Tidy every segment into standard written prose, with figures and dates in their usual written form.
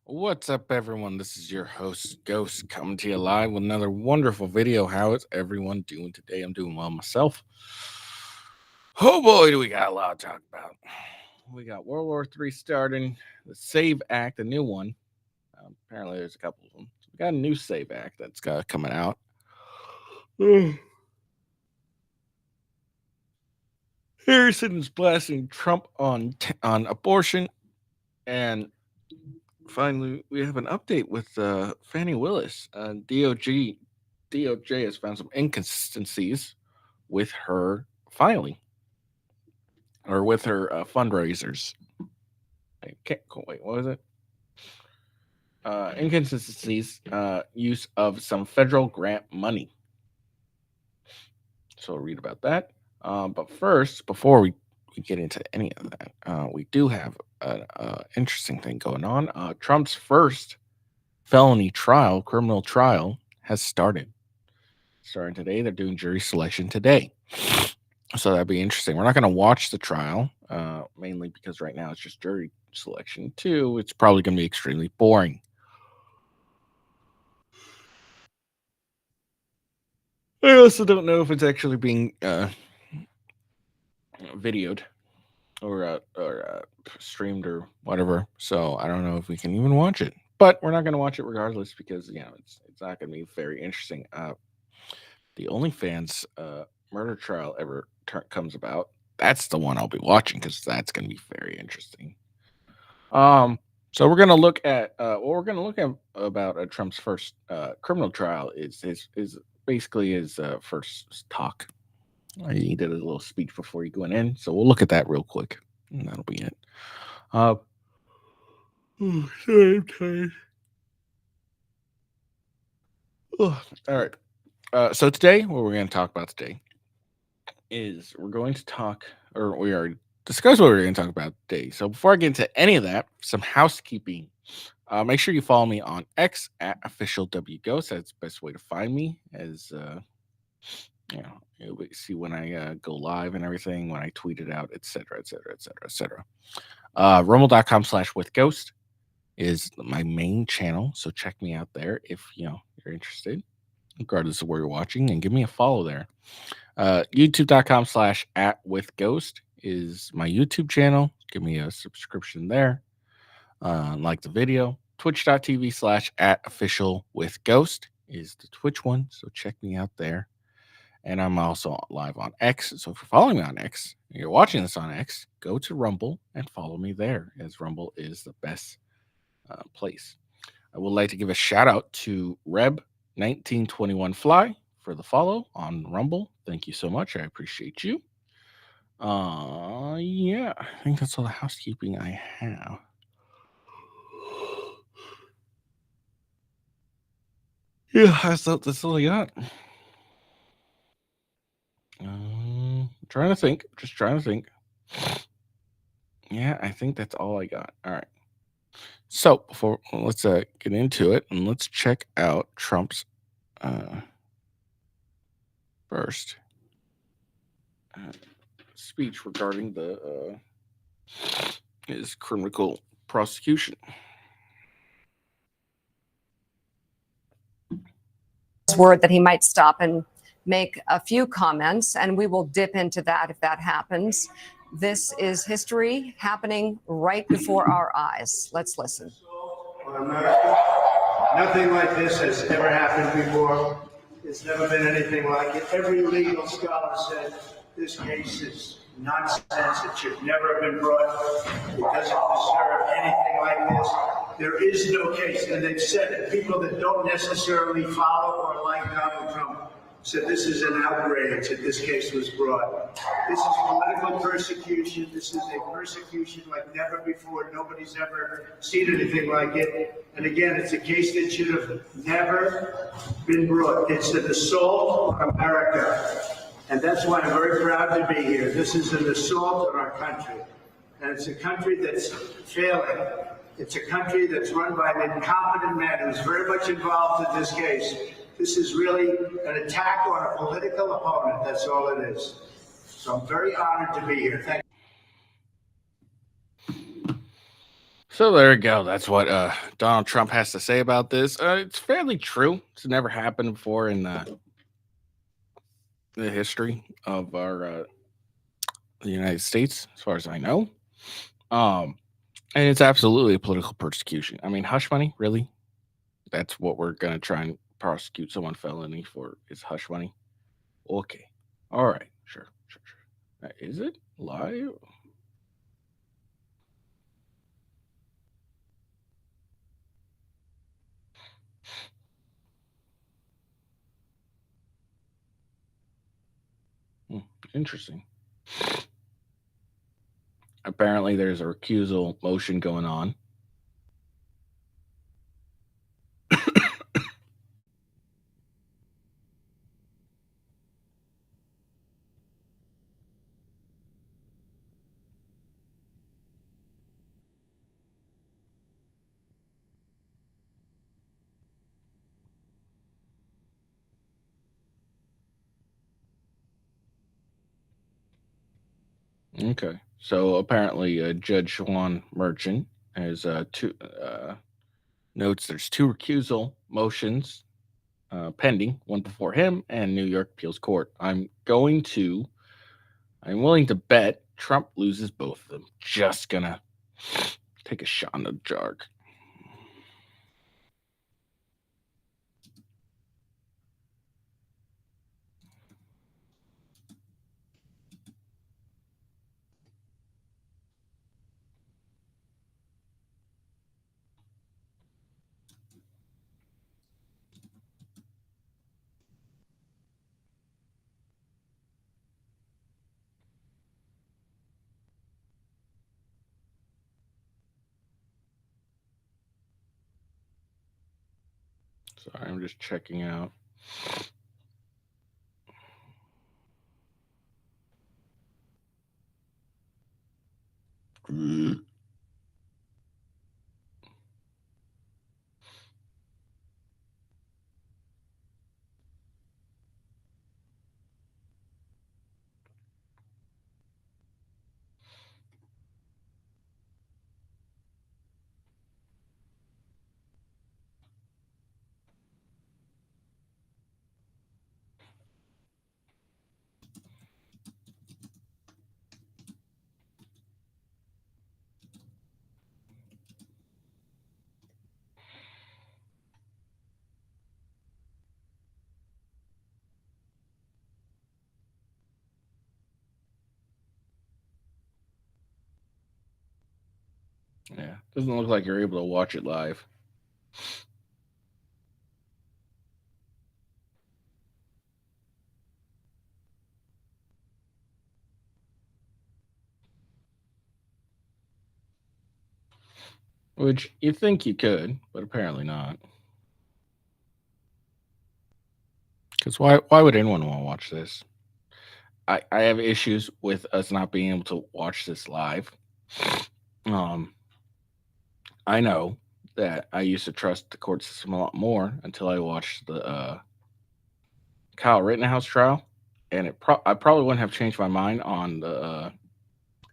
What's up, everyone? This is your host, Ghost, coming to you live with another wonderful video. How is everyone doing today? I'm doing well myself. Oh boy, do we got a lot to talk about. We got World War III starting, the SAVE Act, a new one. Apparently, there's a couple of them. So we got a new SAVE Act that's coming out. Harrison's blasting Trump on abortion, and finally, we have an update with Fani Willis. DOJ has found some inconsistencies with her filing or with her fundraisers. Wait, what was it? Inconsistencies, use of some federal grant money. So we'll read about that. But first, before we get into any of that, we do have an interesting thing going on. Trump's first felony trial, criminal trial, has started. Starting today, they're doing jury selection today. So that'd be interesting. We're not going to watch the trial, mainly because right now it's just jury selection. Two, it's probably going to be extremely boring. I also don't know if it's actually being videoed or streamed or whatever. So I don't know if we can even watch it. But we're not going to watch it regardless because it's not going to be very interesting. The OnlyFans murder trial ever comes about, that's the one I'll be watching because that's going to be very interesting. So we're going to look at what we're going to look at about Trump's first criminal trial is basically his first talk. He did a little speech before he went in, so we'll look at that real quick, and that'll be it. Sorry, I'm tired. All right. So today, what we're going to talk about today is we're going to talk, or we already discussed what we're going to talk about today. So before I get into any of that, some housekeeping. Make sure you follow me on X at officialwghost. That's the best way to find me. As you'll see when I go live and everything, when I tweet it out, etc., etc., etc., etc. Rumble.com/withghost is my main channel, so check me out there if you're interested, regardless of where you're watching, and give me a follow there. YouTube.com/@withghost is my YouTube channel. Give me a subscription there. Like the video. Twitch.tv/@officialwithghost is the Twitch one, so check me out there. And I'm also live on X. So if you're following me on X, and you're watching this on X, go to Rumble and follow me there, as Rumble is the best place. I would like to give a shout out to Reb1921Fly for the follow on Rumble. Thank you so much. I appreciate you. Yeah, I think that's all the housekeeping I have. Yeah, that's all I got. Trying to think. Just trying to think. Yeah, I think that's all I got. All right. So let's get into it and let's check out Trump's first speech regarding his criminal prosecution. Word that he might stop and make a few comments, and we will dip into that if that happens. This is history happening right before our eyes. Let's listen. America, nothing like this has ever happened before. There's never been anything like it. Every legal scholar said this case is nonsense. It should never have been brought. It doesn't deserve anything like this. There is no case, and they've said it. People that don't necessarily follow or like Donald Trump said this is an outrage that this case was brought. This is political persecution. This is a persecution like never before. Nobody's ever seen anything like it. And again, it's a case that should have never been brought. It's an assault on America. And that's why I'm very proud to be here. This is an assault on our country. And it's a country that's failing. It's a country that's run by an incompetent man who's very much involved in this case. This is really an attack on a political opponent. That's all it is. So I'm very honored to be here. Thank So there you go. That's what Donald Trump has to say about this. It's fairly true. It's never happened before in the history of the United States, as far as I know. Um, and it's absolutely a political persecution. I mean, hush money, really? That's what we're gonna try and prosecute someone felony for is hush money. Okay, all right, sure, sure, sure. Is it live? Interesting. Apparently, there's a recusal motion going on. Okay, so apparently, Judge Juan Merchant has notes there's two recusal motions pending, one before him and New York Appeals Court. I'm willing to bet Trump loses both of them. Just gonna take a shot in the dark. Sorry, I'm just checking out. Yeah, doesn't look like you're able to watch it live. Which you think you could, but apparently not. Because why would anyone want to watch this? I have issues with us not being able to watch this live. I know that I used to trust the court system a lot more until I watched the Kyle Rittenhouse trial, and I probably wouldn't have changed my mind on the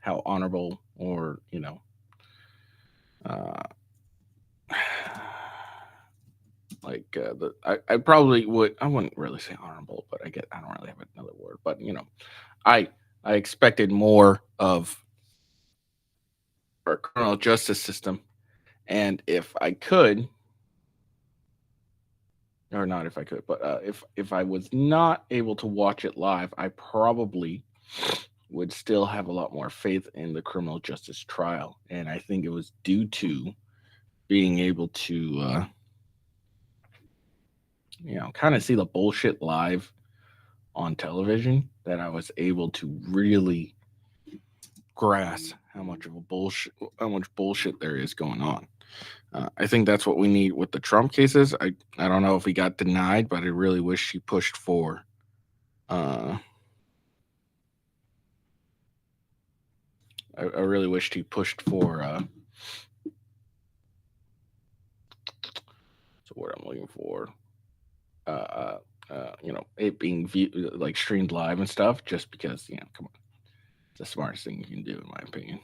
how honorable or uh, I probably would. I wouldn't really say honorable, but I don't really have another word. But I expected more of our criminal justice system, and if I could, or not if I could, but if I was not able to watch it live, I probably would still have a lot more faith in the criminal justice trial, and I think it was due to being able to kind of see the bullshit live on television that I was able to really grasp how much bullshit there is going on. I think that's what we need with the Trump cases. I don't know if he got denied, but I really wish he pushed for. I really wished he pushed for. So what I'm looking for, it being like streamed live and stuff, just because come on, it's the smartest thing you can do, in my opinion.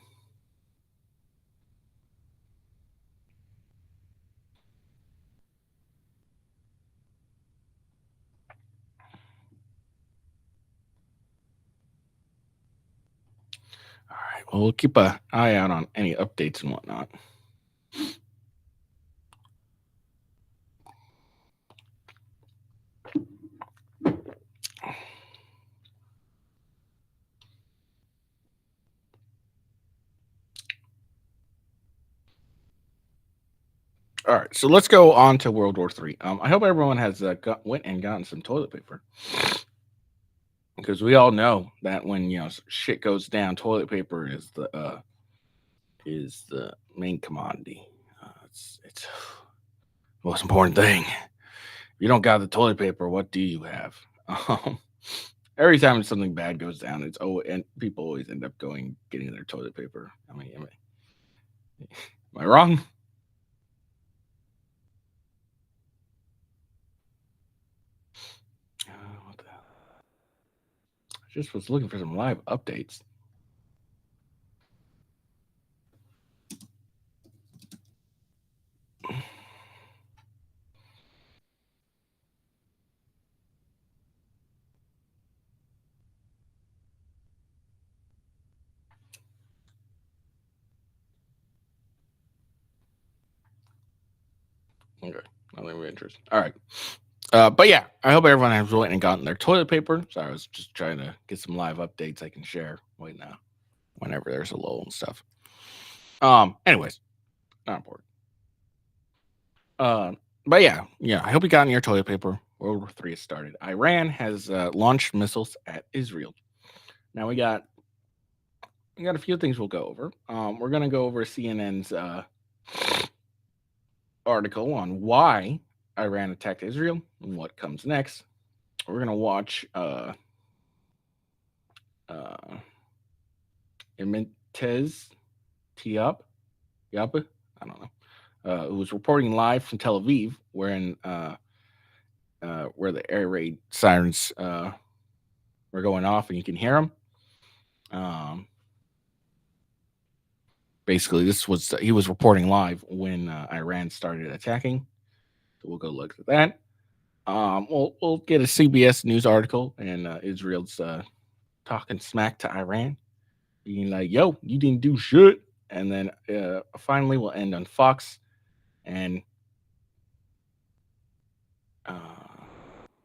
All right. Well, we'll keep an eye out on any updates and whatnot. All right, so let's go on to World War III. I hope everyone has went and gotten some toilet paper, because we all know that when shit goes down, toilet paper is the main commodity. It's the most important thing. If you don't got the toilet paper, what do you have? Every time something bad goes down, and people always end up getting their toilet paper. I mean, am I wrong? What the hell? I just was looking for some live updates. Okay, nothing of interest. All right. But yeah, I hope everyone has went and gotten their toilet paper. So I was just trying to get some live updates I can share right now, whenever there's a lull and stuff. Anyways, not important. But yeah, I hope you got your toilet paper. World War III has started. Iran has launched missiles at Israel. Now we got a few things we'll go over. We're gonna go over CNN's article on why Iran attacked Israel and what comes next. We're gonna watch Imentez Tiap, I don't know, who was reporting live from Tel Aviv, where the air raid sirens were going off, and you can hear them. Basically, he was reporting live when Iran started attacking. So we'll go look at that. We'll get a CBS News article, and Israel's talking smack to Iran, being like, "Yo, you didn't do shit." And then finally, we'll end on Fox, and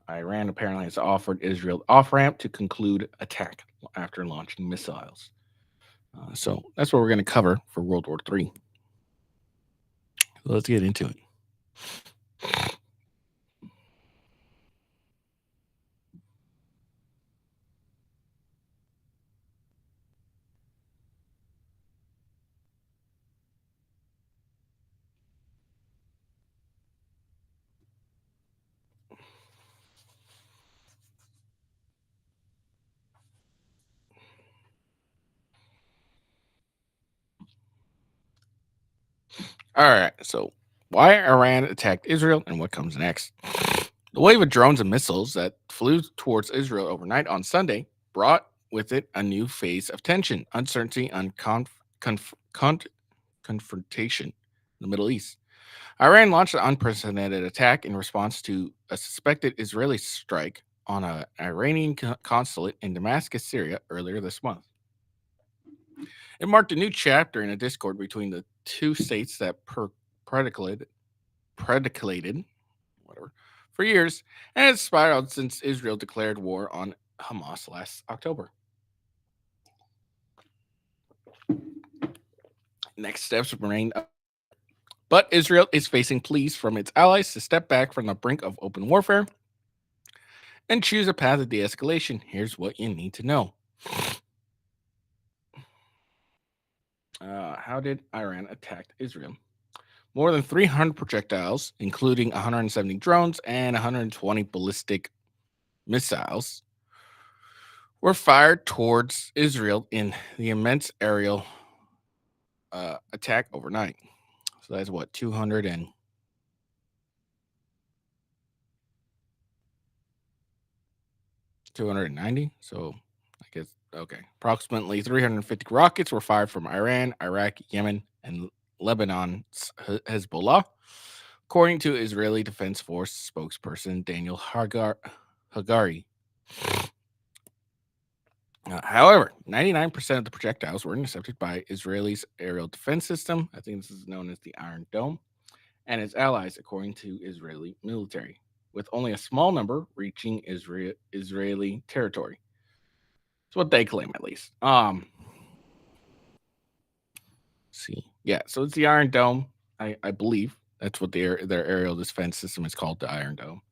Iran apparently has offered Israel off-ramp to conclude attack after launching missiles. So that's what we're going to cover for World War III. Let's get into it. All right, so why Iran attacked Israel and what comes next. The wave of drones and missiles that flew towards Israel overnight on Sunday brought with it a new phase of tension, uncertainty, and confrontation in the Middle East. Iran launched an unprecedented attack in response to a suspected Israeli strike on an Iranian consulate in Damascus, Syria, earlier this month. It marked a new chapter in a discord between the two states that predicated for years, and has spiraled since Israel declared war on Hamas last October. Next steps remain up, but Israel is facing pleas from its allies to step back from the brink of open warfare and choose a path of de-escalation. Here's what you need to know. How did Iran attack Israel? More than 300 projectiles, including 170 drones and 120 ballistic missiles, were fired towards Israel in the immense aerial attack overnight. So that's what, 290? So I guess, okay. Approximately 350 rockets were fired from Iran, Iraq, Yemen, and Lebanon's Hezbollah, according to Israeli Defense Force spokesperson Daniel Hagari. However, 99% of the projectiles were intercepted by Israel's aerial defense system. I think this is known as the Iron Dome, and its allies, according to Israeli military, with only a small number reaching Israeli territory. That's what they claim, at least. See, yeah, so it's the Iron Dome. I believe that's what their aerial defense system is called, the Iron Dome.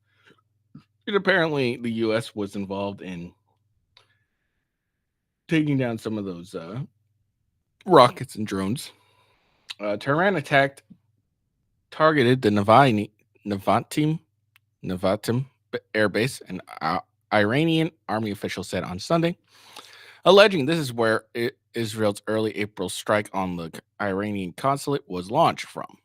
And apparently, the U.S. was involved in taking down some of those rockets and drones. Tehran targeted the Navatim air base, an Iranian army official said on Sunday, alleging this is where Israel's early April strike on the Iranian consulate was launched from.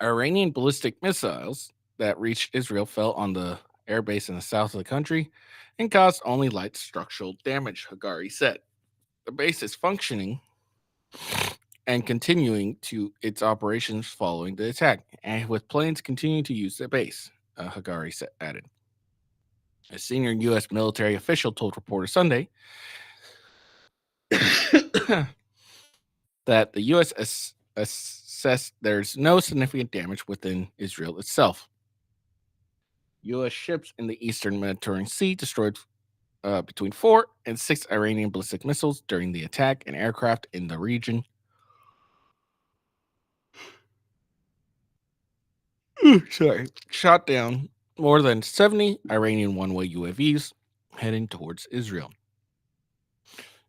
Iranian ballistic missiles that reached Israel fell on the airbase in the south of the country and caused only light structural damage, Hagari said. The base is functioning and continuing to its operations following the attack, and with planes continuing to use the base, Hagari added. A senior U.S. military official told reporters Sunday that the U.S. assessed there's no significant damage within Israel itself. U.S. ships in the eastern Mediterranean Sea destroyed between 4 and 6 Iranian ballistic missiles during the attack, and aircraft in the region shot down more than 70 Iranian one-way UAVs heading towards Israel.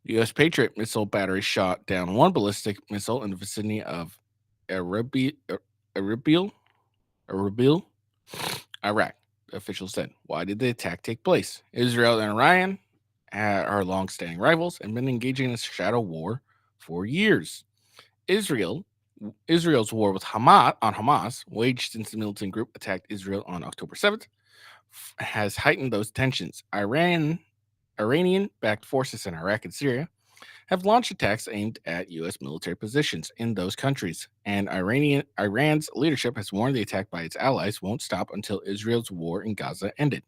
The U.S. Patriot missile battery shot down one ballistic missile in the vicinity of Erbil, Iraq, officials said. Why did the attack take place? Israel and Iran are long-standing rivals and been engaging in a shadow war for years. Israel's war with Hamas, waged since the militant group attacked Israel on October 7th, has heightened those tensions. Iranian-backed forces in Iraq and Syria have launched attacks aimed at U.S. military positions in those countries, and Iran's leadership has warned the attack by its allies won't stop until Israel's war in Gaza ended.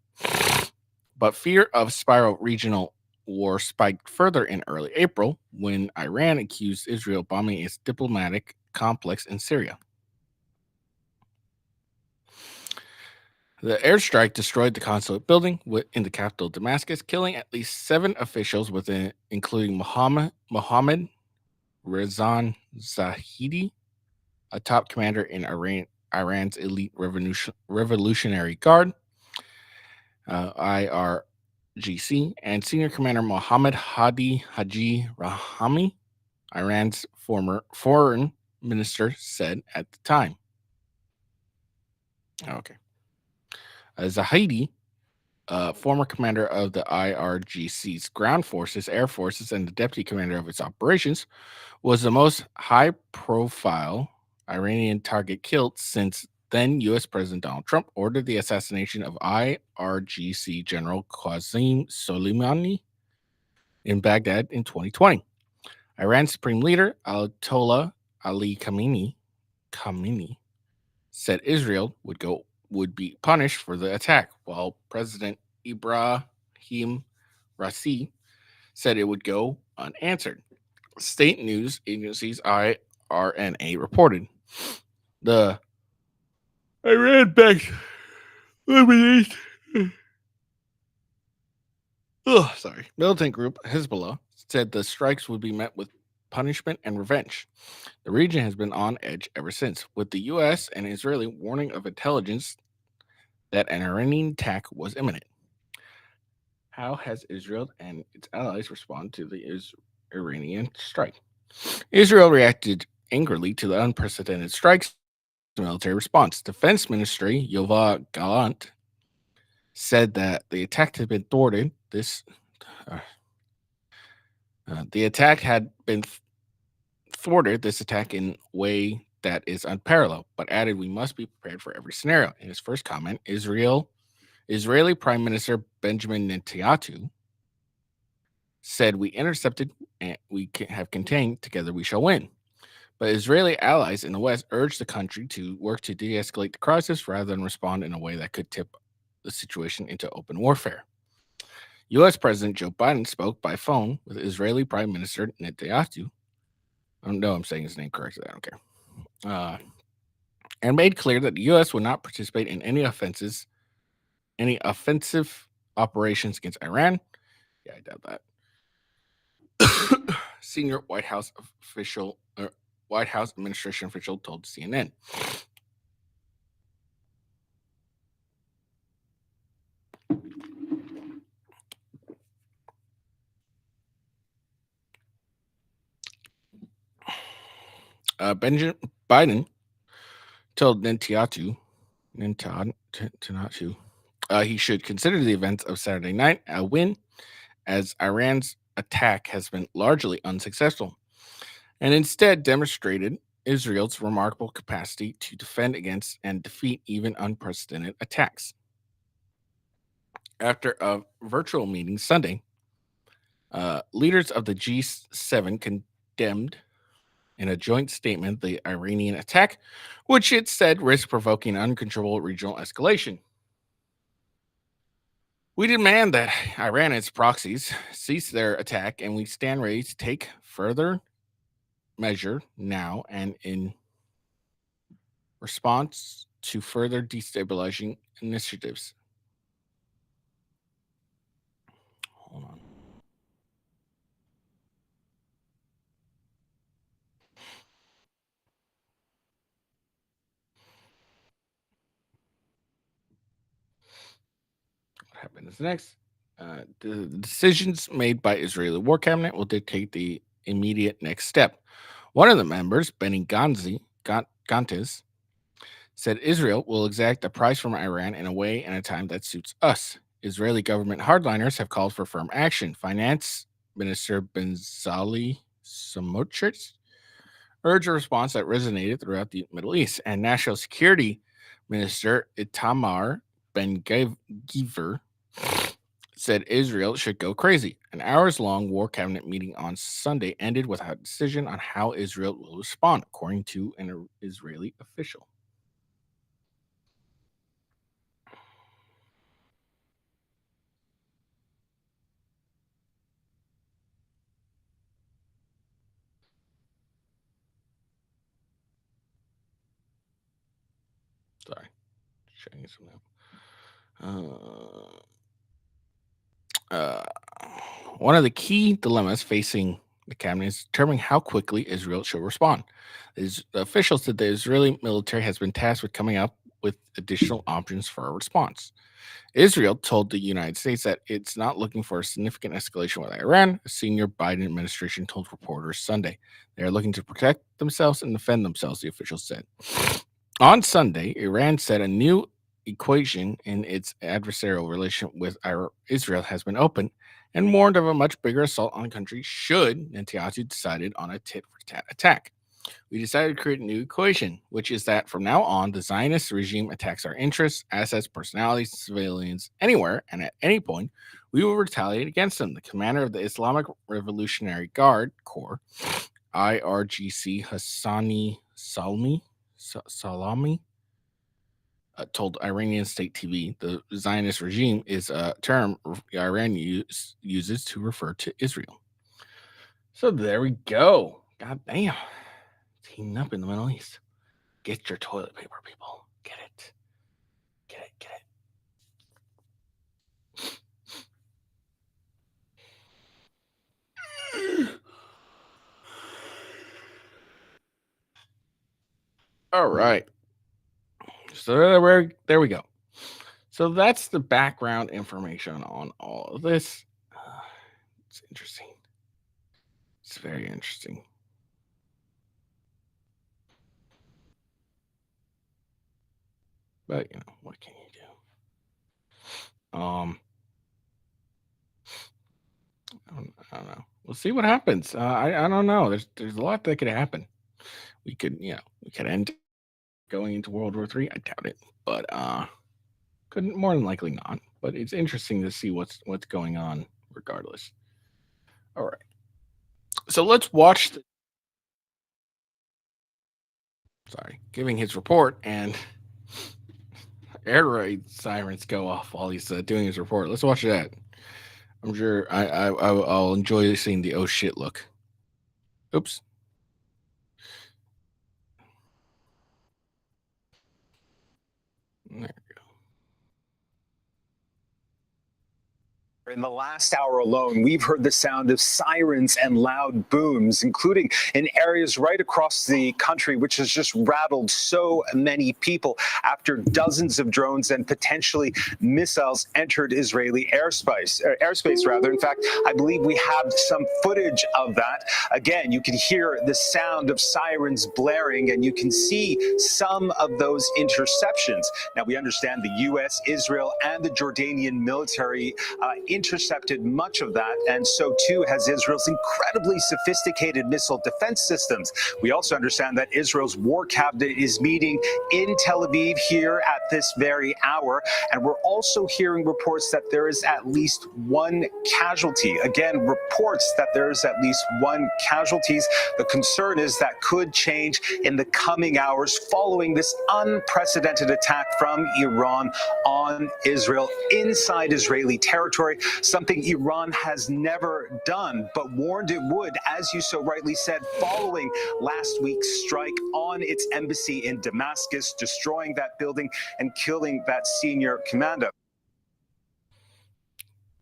But fear of spiral regional war spiked further in early April when Iran accused Israel bombing its diplomatic complex in Syria. The airstrike destroyed the consulate building in the capital Damascus, killing at least 7 officials, including Mohammed Rezan Zahidi, a top commander in Iran's elite Revolutionary Guard, IRGC, and Senior Commander Mohammed Hadi Haji Rahami, Iran's former foreign minister, said at the time. Okay. Zahidi, former commander of the IRGC's ground forces, air forces, and the deputy commander of its operations, was the most high-profile Iranian target killed since then U.S. President Donald Trump ordered the assassination of IRGC General Qasem Soleimani in Baghdad in 2020. Iran's supreme leader, Ayatollah Ali Khamenei, said Israel would be punished for the attack, while President Ibrahim Raisi said it would go unanswered. State news agencies IRNA reported the Iran-backed militant group Hezbollah said the strikes would be met with punishment and revenge. The region has been on edge ever since, with the U.S. and Israeli warning of intelligence that an Iranian attack was imminent. How has Israel and its allies responded to the Iranian strike? Israel reacted angrily to the unprecedented strikes. Military response. Defense Ministry Yoav Gallant said that the attack had been thwarted. The attack had been thwarted. This attack in a way that is unparalleled, but added we must be prepared for every scenario. In his first comment, Israeli Prime Minister Benjamin Netanyahu said, "We intercepted and we have contained. Together we shall win." But Israeli allies in the West urged the country to work to de-escalate the crisis rather than respond in a way that could tip the situation into open warfare. U.S. President Joe Biden spoke by phone with Israeli Prime Minister Netanyahu. I don't know I'm saying his name correctly. I don't care. And made clear that the U.S. would not participate in any offensive operations against Iran. Yeah, I doubt that. Senior White House administration official told CNN. Benjamin Biden told Netanyahu he should consider the events of Saturday night a win, as Iran's attack has been largely unsuccessful, and instead demonstrated Israel's remarkable capacity to defend against and defeat even unprecedented attacks. After a virtual meeting Sunday, leaders of the G7 condemned in a joint statement the Iranian attack, which it said risked provoking uncontrollable regional escalation. We demand that Iran and its proxies cease their attack, and we stand ready to take further measure now and in response to further destabilizing initiatives. Hold on. What happens next? The decisions made by Israeli war cabinet will dictate the immediate next step. One of the members, Benny Gantz, said Israel will exact a price from Iran in a way and a time that suits us. Israeli government hardliners have called for firm action. Finance Minister Bezalel Smotrich urged a response that resonated throughout the Middle East, and National Security Minister Itamar Ben-Gvir said Israel should go crazy. An hours-long war cabinet meeting on Sunday ended without a decision on how Israel will respond, according to an Israeli official. Sorry, checking something out. One of the key dilemmas facing the cabinet is determining how quickly Israel should respond. The official said the Israeli military has been tasked with coming up with additional options for a response. Israel told the United States that it's not looking for a significant escalation with Iran. A senior Biden administration told reporters Sunday they are looking to protect themselves and defend themselves, the official said. On Sunday, Iran said a new equation in its adversarial relationship with Israel has been opened and warned of a much bigger assault on the country should Netanyahu decided on a tit-for-tat attack. We decided to create a new equation, which is that from now on, the Zionist regime attacks our interests, assets, personalities, civilians, anywhere and at any point, we will retaliate against them. The commander of the Islamic Revolutionary Guard Corps, IRGC Hassani Salami, told Iranian state TV the Zionist regime is a term Iran uses to refer to Israel. So there we go. God damn. It's heating up in the Middle East. Get your toilet paper, people. Get it. Get it. Get it. All right. So there we go. So that's the background information on all of this. It's interesting. It's very interesting. But what can you do? I don't know. We'll see what happens. I don't know. There's a lot that could happen. We could end going into World War III. I doubt it, but couldn't more than likely not. But it's interesting to see what's going on, regardless. All right. So let's watch. Giving his report, and air raid sirens go off while he's doing his report. Let's watch that. I'm sure I'll enjoy seeing the oh shit look. Oops. There. In the last hour alone, we've heard the sound of sirens and loud booms, including in areas right across the country, which has just rattled so many people after dozens of drones and potentially missiles entered Israeli airspace. In fact, I believe we have some footage of that. Again, you can hear the sound of sirens blaring, and you can see some of those interceptions. Now, we understand the U.S., Israel, and the Jordanian military intercepted much of that, and so too has Israel's incredibly sophisticated missile defense systems. We also understand that Israel's war cabinet is meeting in Tel Aviv here at this very hour, and we're also hearing reports that there is at least one casualty. Again, reports that there is at least one casualties. The concern is that could change in the coming hours following this unprecedented attack from Iran on Israel inside Israeli territory, something Iran has never done, but warned it would, as you so rightly said, following last week's strike on its embassy in Damascus, destroying that building and killing that senior commander.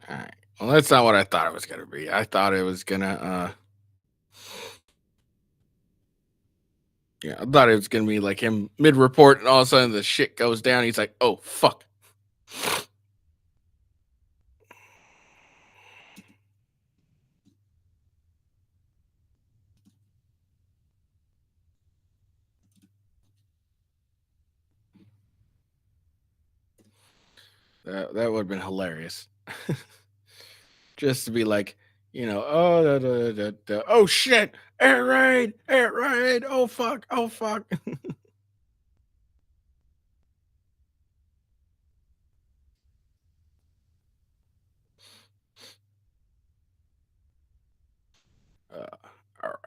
All right. Well, that's not what I thought it was going to be. I thought it was going to, I thought it was going to be like him mid-report, and all of a sudden the shit goes down. He's like, oh, fuck. That would have been hilarious. Just to be like, oh shit, air raid, oh fuck. All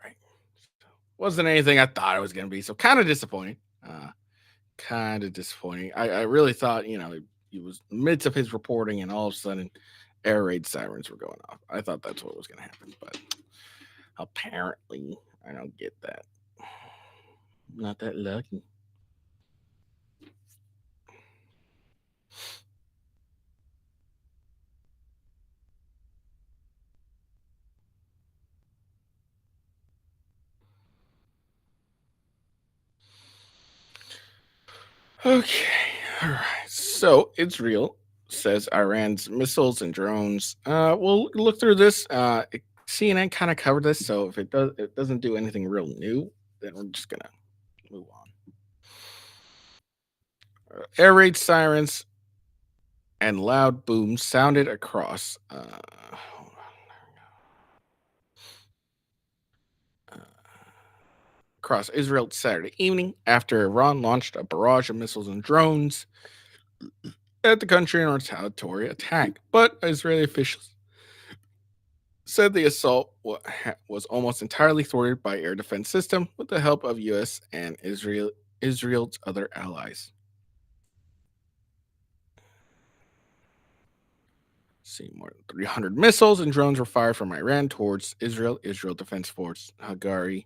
right. Wasn't anything I thought it was going to be, so kind of disappointing. I really thought, he was in the midst of his reporting, and all of a sudden air raid sirens were going off. I thought that's what was going to happen, but apparently I don't get that. Not that lucky. Okay, all right. So Israel says Iran's missiles and drones. We'll look through this. CNN kind of covered this, so if it doesn't do anything real new, then we're just gonna move on. Air raid sirens and loud booms sounded across. Across Israel Saturday evening after Iran launched a barrage of missiles and drones at the country in a retaliatory attack. But Israeli officials said the assault was almost entirely thwarted by air defense system with the help of U.S. and Israel's other allies. See, more than 300 missiles and drones were fired from Iran towards Israel. Israel Defense Force Hagari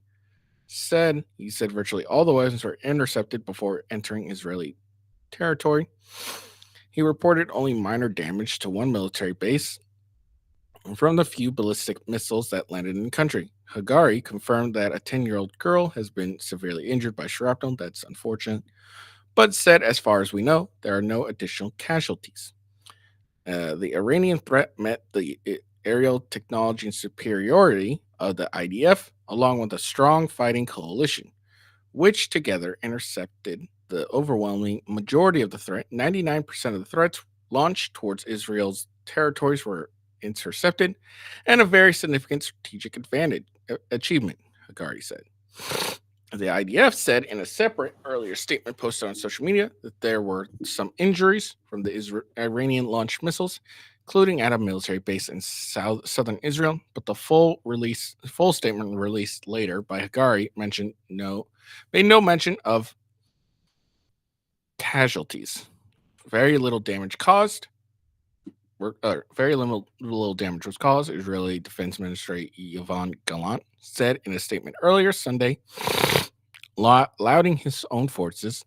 said virtually all the weapons were intercepted before entering Israeli territory. He reported only minor damage to one military base from the few ballistic missiles that landed in the country. Hagari confirmed that a 10-year-old girl has been severely injured by shrapnel. That's unfortunate, but said, as far as we know, there are no additional casualties. The Iranian threat met the aerial technology and superiority of the IDF, along with a strong fighting coalition, which together intercepted the overwhelming majority of the threat. 99% of the threats launched towards Israel's territories were intercepted, and a very significant strategic achievement, Hagari said. The IDF said in a separate earlier statement posted on social media that there were some injuries from the Iranian launched missiles, including at a military base in southern Israel, but the full statement released later by Hagari made no mention of casualties. Very little damage caused. very little damage was caused. Israeli Defense Minister Yvonne Gallant said in a statement earlier Sunday, lauding his own forces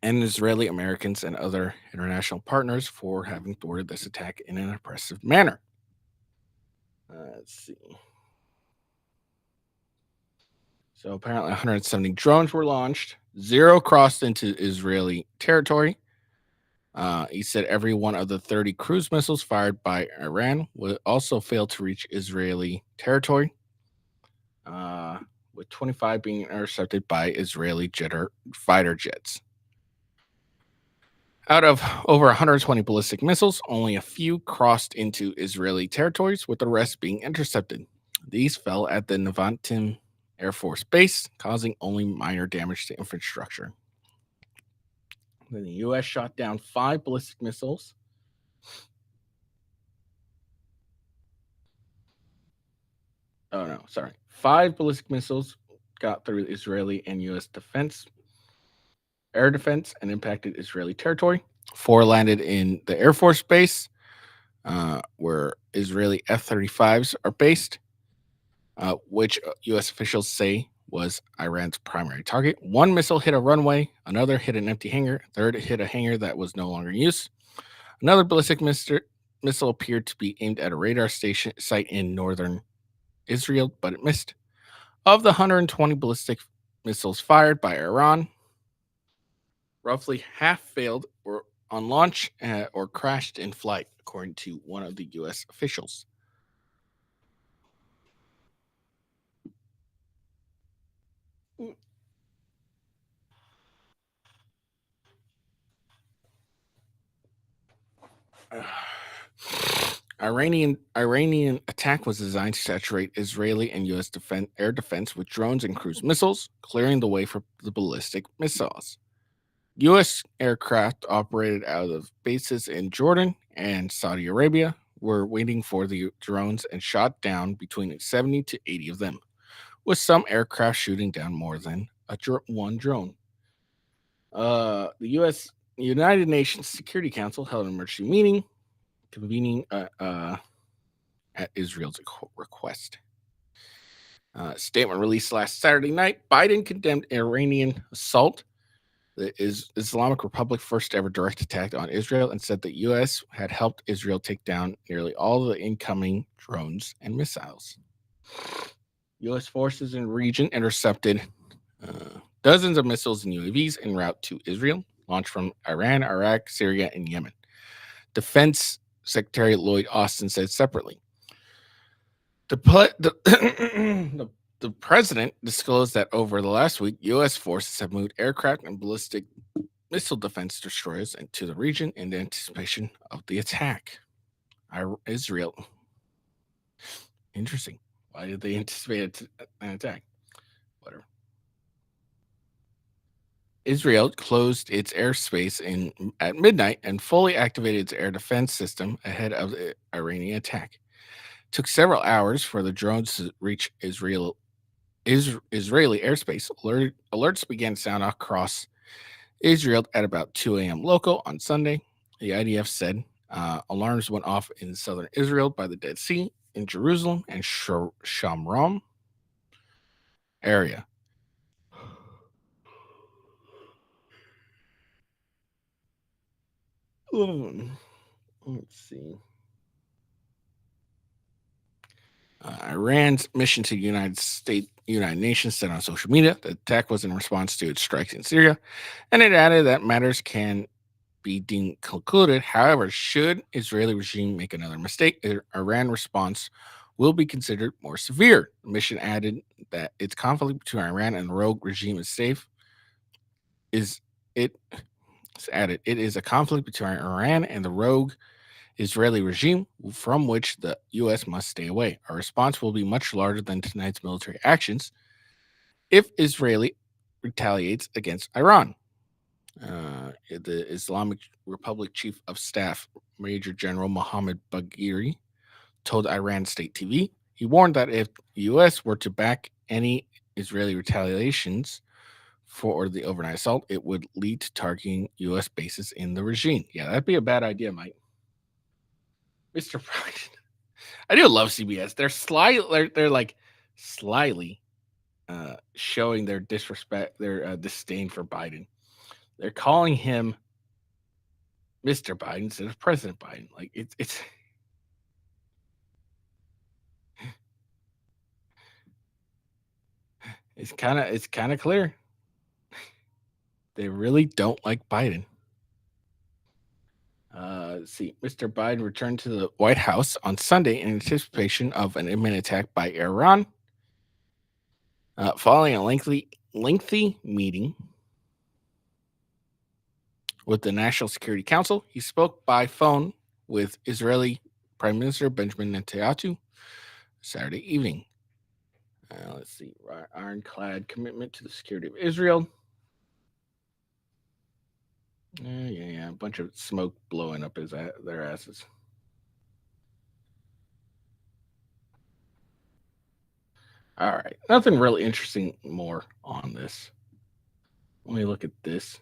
and Israeli Americans and other international partners for having thwarted this attack in an oppressive manner. Let's see. So apparently 170 drones were launched. 0 crossed into Israeli territory. He said every one of the 30 cruise missiles fired by Iran would also fail to reach Israeli territory, with 25 being intercepted by Israeli fighter jets. Out of over 120 ballistic missiles, only a few crossed into Israeli territories, with the rest being intercepted. These fell at the Nevatim Air Force Base, causing only minor damage to infrastructure. Then the U.S. shot down 5 ballistic missiles. Oh, no, sorry. 5 ballistic missiles got through Israeli and U.S. air defense and impacted Israeli territory. 4 landed in the Air Force Base, where Israeli F-35s are based, which U.S. officials say was Iran's primary target. 1 missile hit a runway, another hit an empty hangar, third hit a hangar that was no longer in use. Another ballistic missile appeared to be aimed at a radar site in northern Israel, but it missed. Of the 120 ballistic missiles fired by Iran, roughly half failed or on launch or crashed in flight, according to one of the U.S. officials. Iranian attack was designed to saturate Israeli and U.S. air defense with drones and cruise missiles, clearing the way for the ballistic missiles. U.S. aircraft operated out of bases in Jordan and Saudi Arabia were waiting for the drones and shot down between 70 to 80 of them, with some aircraft shooting down more than one drone. The U.S. United Nations Security Council held an emergency meeting, convening at Israel's request. Statement released last Saturday night. Biden condemned Iranian assault, the Islamic Republic's first ever direct attack on Israel, and said the U.S. had helped Israel take down nearly all the incoming drones and missiles. U.S. forces in the region intercepted dozens of missiles and UAVs en route to Israel, launched from Iran, Iraq, Syria, and Yemen. Defense Secretary Lloyd Austin said separately. The president disclosed that over the last week, U.S. forces have moved aircraft and ballistic missile defense destroyers into the region in anticipation of the attack. Israel. Interesting. Why did they anticipate an attack? Whatever. Israel closed its airspace at midnight and fully activated its air defense system ahead of the Iranian attack. It took several hours for the drones to reach Israeli airspace. Alerts began to sound across Israel at about 2 a.m. local on Sunday. The IDF said alarms went off in southern Israel by the Dead Sea, in Jerusalem and Shamram area. Let's see. Iran's mission to the United Nations said on social media the attack was in response to its strikes in Syria, and it added that matters can be deemed concluded. However, should Israeli regime make another mistake, Iran response will be considered more severe. The mission added that its conflict between Iran and the rogue regime is safe. It is a conflict between Iran and the rogue Israeli regime from which the U.S. must stay away. Our response will be much larger than tonight's military actions if Israeli retaliates against Iran. The Islamic Republic Chief of Staff, Major General Mohammed Bagheri, told Iran State TV. He warned that if the U.S. were to back any Israeli retaliations for the overnight assault, it would lead to targeting U.S. bases in the regime. Yeah, that'd be a bad idea, Mike. Mr. Biden. I do love CBS. They're like slyly showing their disrespect, their disdain for Biden. They're calling him Mr. Biden instead of President Biden. Like it's it's kind of clear. They really don't like Biden. Let's see. Mr. Biden returned to the White House on Sunday in anticipation of an imminent attack by Iran. Following a lengthy meeting with the National Security Council, he spoke by phone with Israeli Prime Minister Benjamin Netanyahu Saturday evening. Let's see. Ironclad commitment to the security of Israel. Yeah. A bunch of smoke blowing up their asses. All right. Nothing really interesting more on this. Let me look at this.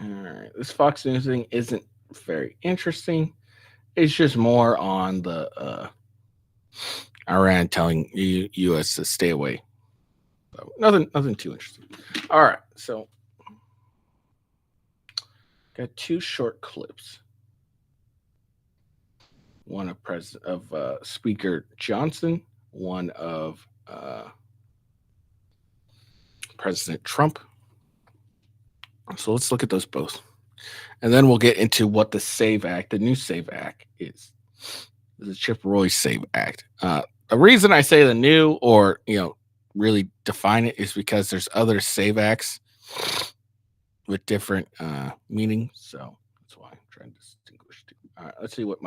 All right. This Fox News thing isn't very interesting. It's just more on the Iran telling U.S. to stay away. So nothing too interesting. All right. So got two short clips. One of Speaker Johnson, one of President Trump. So let's look at those both. And then we'll get into what the SAVE Act, the new SAVE Act is. The Chip Roy SAVE Act. The reason I say the new or, really define it is because there's other SAVE Acts with different meanings. So that's why I'm trying to distinguish two. All right, let's see what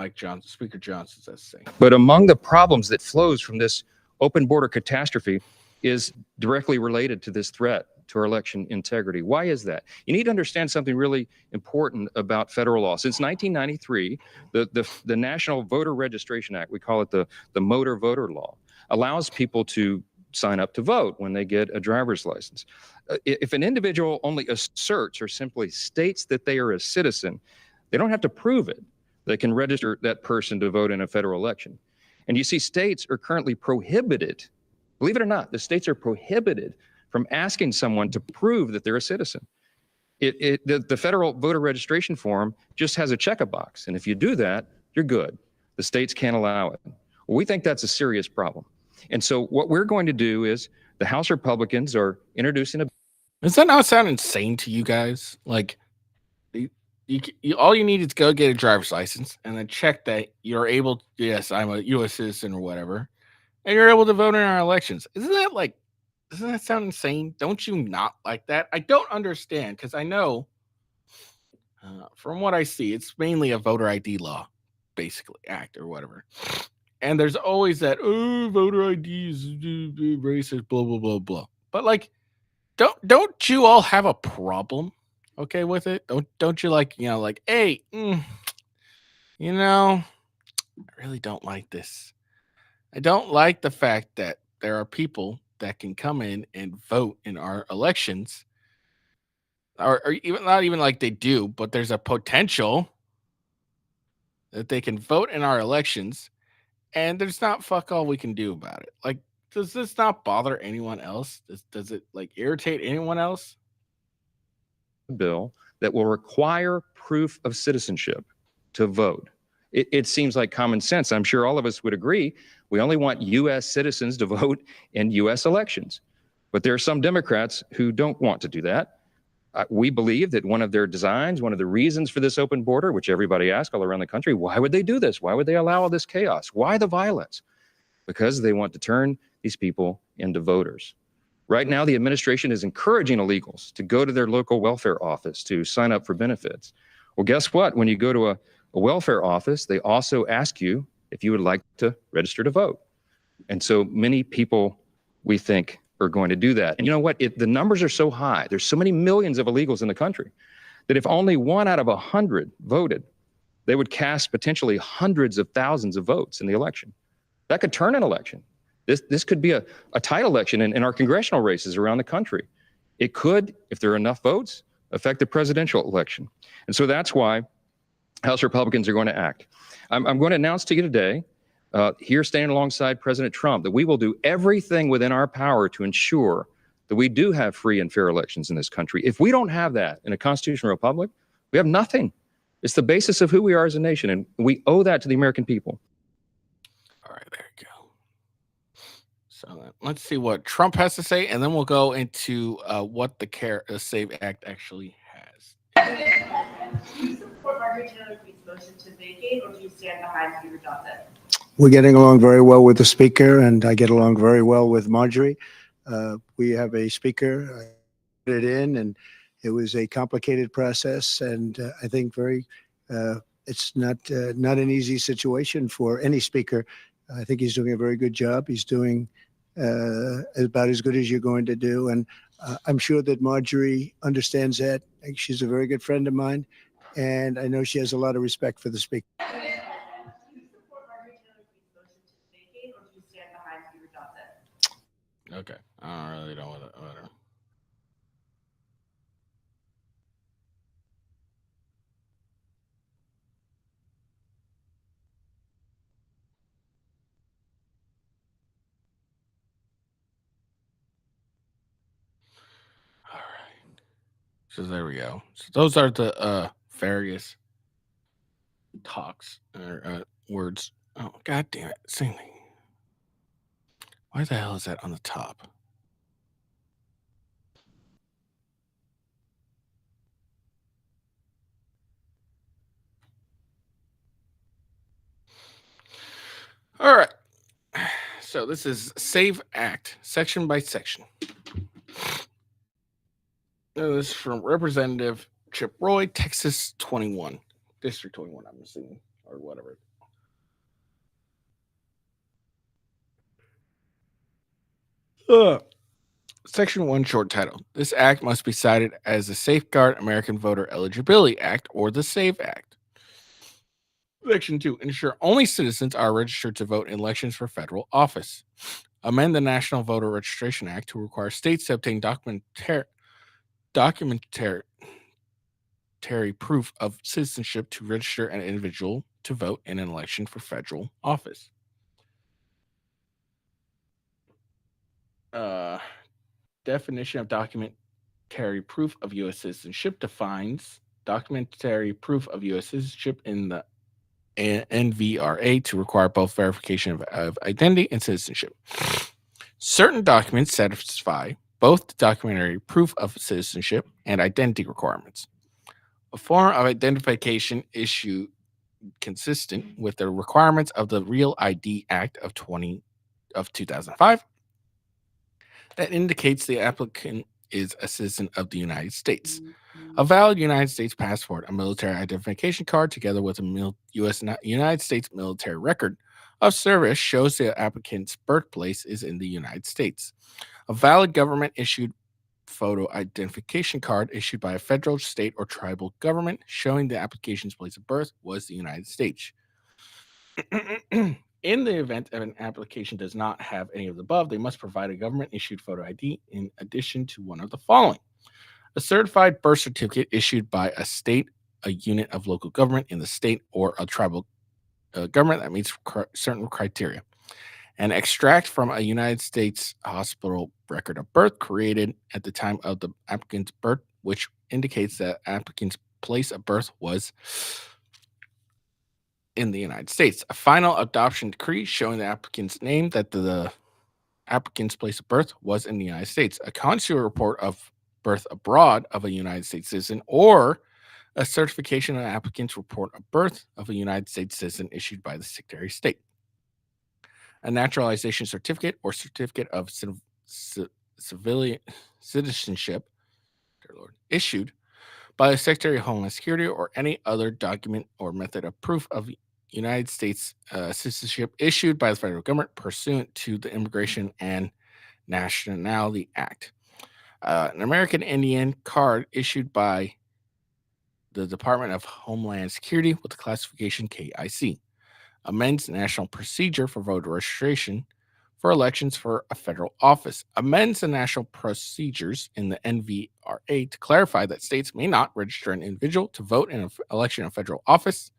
Speaker Johnson has to say. But among the problems that flows from this open border catastrophe is directly related to this threat to our election integrity. Why is that? You need to understand something really important about federal law. Since 1993, the National Voter Registration Act, we call it the Motor Voter Law, allows people to sign up to vote when they get a driver's license. If an individual only asserts or simply states that they are a citizen, they don't have to prove it. They can register that person to vote in a federal election. And you see, states are currently prohibited, believe it or not, the states are prohibited from asking someone to prove that they're a citizen. The federal voter registration form just has a check-a-box, and if you do that, you're good. The states can't allow it. Well, we think that's a serious problem. And so what we're going to do is the House Republicans are introducing a... Does that not sound insane to you guys? Like, all you need is to go get a driver's license and then check that you're able, yes, I'm a U.S. citizen or whatever, and you're able to vote in our elections. Doesn't that sound insane? Don't you not like that? I don't understand, because I know from what I see, it's mainly a voter ID law, basically, act or whatever. And there's always that, voter ID is racist, blah, blah, blah, blah. But like, don't you all have a problem, okay, with it? Don't you hey, I really don't like this. I don't like the fact that there are people that can come in and vote in our elections, or even not even like they do, but there's a potential that they can vote in our elections, and there's not fuck all we can do about it. Like, does this not bother anyone else? Does it irritate anyone else? Bill that will require proof of citizenship to vote. It seems like common sense. I'm sure all of us would agree. We only want U.S. citizens to vote in U.S. elections. But there are some Democrats who don't want to do that. We believe that one of their designs, one of the reasons for this open border, which everybody asks all around the country, why would they do this? Why would they allow all this chaos? Why the violence? Because they want to turn these people into voters. Right now, the administration is encouraging illegals to go to their local welfare office to sign up for benefits. Well, guess what? When you go to a welfare office, they also ask you if you would like to register to vote. And so many people, we think, are going to do that. And you know what? The numbers are so high. There's so many millions of illegals in the country that if only 1 out of 100 voted, they would cast potentially hundreds of thousands of votes in the election. That could turn an election. This could be a tight election in our congressional races around the country. It could, if there are enough votes, affect the presidential election. And so that's why House Republicans are going to act. I'm going to announce to you today, here standing alongside President Trump, that we will do everything within our power to ensure that we do have free and fair elections in this country. If we don't have that in a constitutional republic, we have nothing. It's the basis of who we are as a nation, and we owe that to the American people. All right, there you go. So let's see what Trump has to say, and then we'll go into what the SAVE Act actually has. Do you support Margaret Taylor Greene's motion to vacate, or do you stand behind Peter Johnson? We're getting along very well with the speaker, and I get along very well with Marjorie. We have a speaker. I put it in, and it was a complicated process, and I think it's not an easy situation for any speaker. I think he's doing a very good job. He's doing about as good as you're going to do, and I'm sure that Marjorie understands that. She's a very good friend of mine, and I know she has a lot of respect for the speaker. Do you support Margaret Taylor Greene's motion to vacate, or do you stand behind Peter Johnson? Okay, I don't really know what. Whatever. All right. So there we go. So those are the various talks or words. Oh, God damn it. Same thing. Why the hell is that on the top? All right. So this is SAVE Act, section by section. This is from Representative Chip Roy, Texas 21, District 21, I'm assuming, or whatever. Section 1, short title. This act must be cited as the Safeguard American Voter Eligibility Act or the SAVE Act. Section 2, ensure only citizens are registered to vote in elections for federal office. Amend the National Voter Registration Act to require states to obtain documentary proof of citizenship to register an individual to vote in an election for federal office. Definition of documentary proof of U.S. citizenship defines documentary proof of U.S. citizenship in the NVRA to require both verification of identity and citizenship. Certain documents satisfy both the documentary proof of citizenship and identity requirements. A form of identification issued consistent with the requirements of the Real ID Act of 2005 that indicates the applicant is a citizen of the United States. A valid United States passport, a military identification card, together with a United States military record of service shows the applicant's birthplace is in the United States. A valid government-issued photo identification card issued by a federal, state, or tribal government showing the application's place of birth was the United States. In the event that an application does not have any of the above, they must provide a government-issued photo ID in addition to one of the following: a certified birth certificate issued by a state, a unit of local government in the state, or a tribal government that meets certain criteria. An extract from a United States hospital record of birth created at the time of the applicant's birth, which indicates that applicant's place of birth was in the United States. A final adoption decree showing the applicant's name that the applicant's place of birth was in the United States. A consular report of birth abroad of a United States citizen, or a certification of an applicant's report of birth of a United States citizen issued by the Secretary of State. A naturalization certificate or certificate of civilian citizenship issued by the Secretary of Homeland Security, or any other document or method of proof of United States citizenship issued by the federal government pursuant to the Immigration and Nationality Act. An American Indian card issued by the Department of Homeland Security with the classification KIC. Amends national procedure for voter registration for elections for a federal office. Amends the national procedures in the NVRA to clarify that states may not register an individual to vote in an election of federal office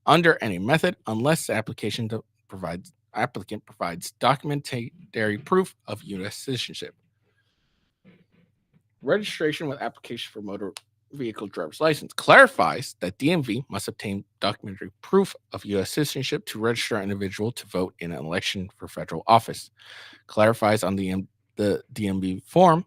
under any method unless the applicant provides documentary proof of U.S. citizenship. Registration with application for motor vehicle driver's license clarifies that DMV must obtain documentary proof of U.S. citizenship to register an individual to vote in an election for federal office. Clarifies on the DMV form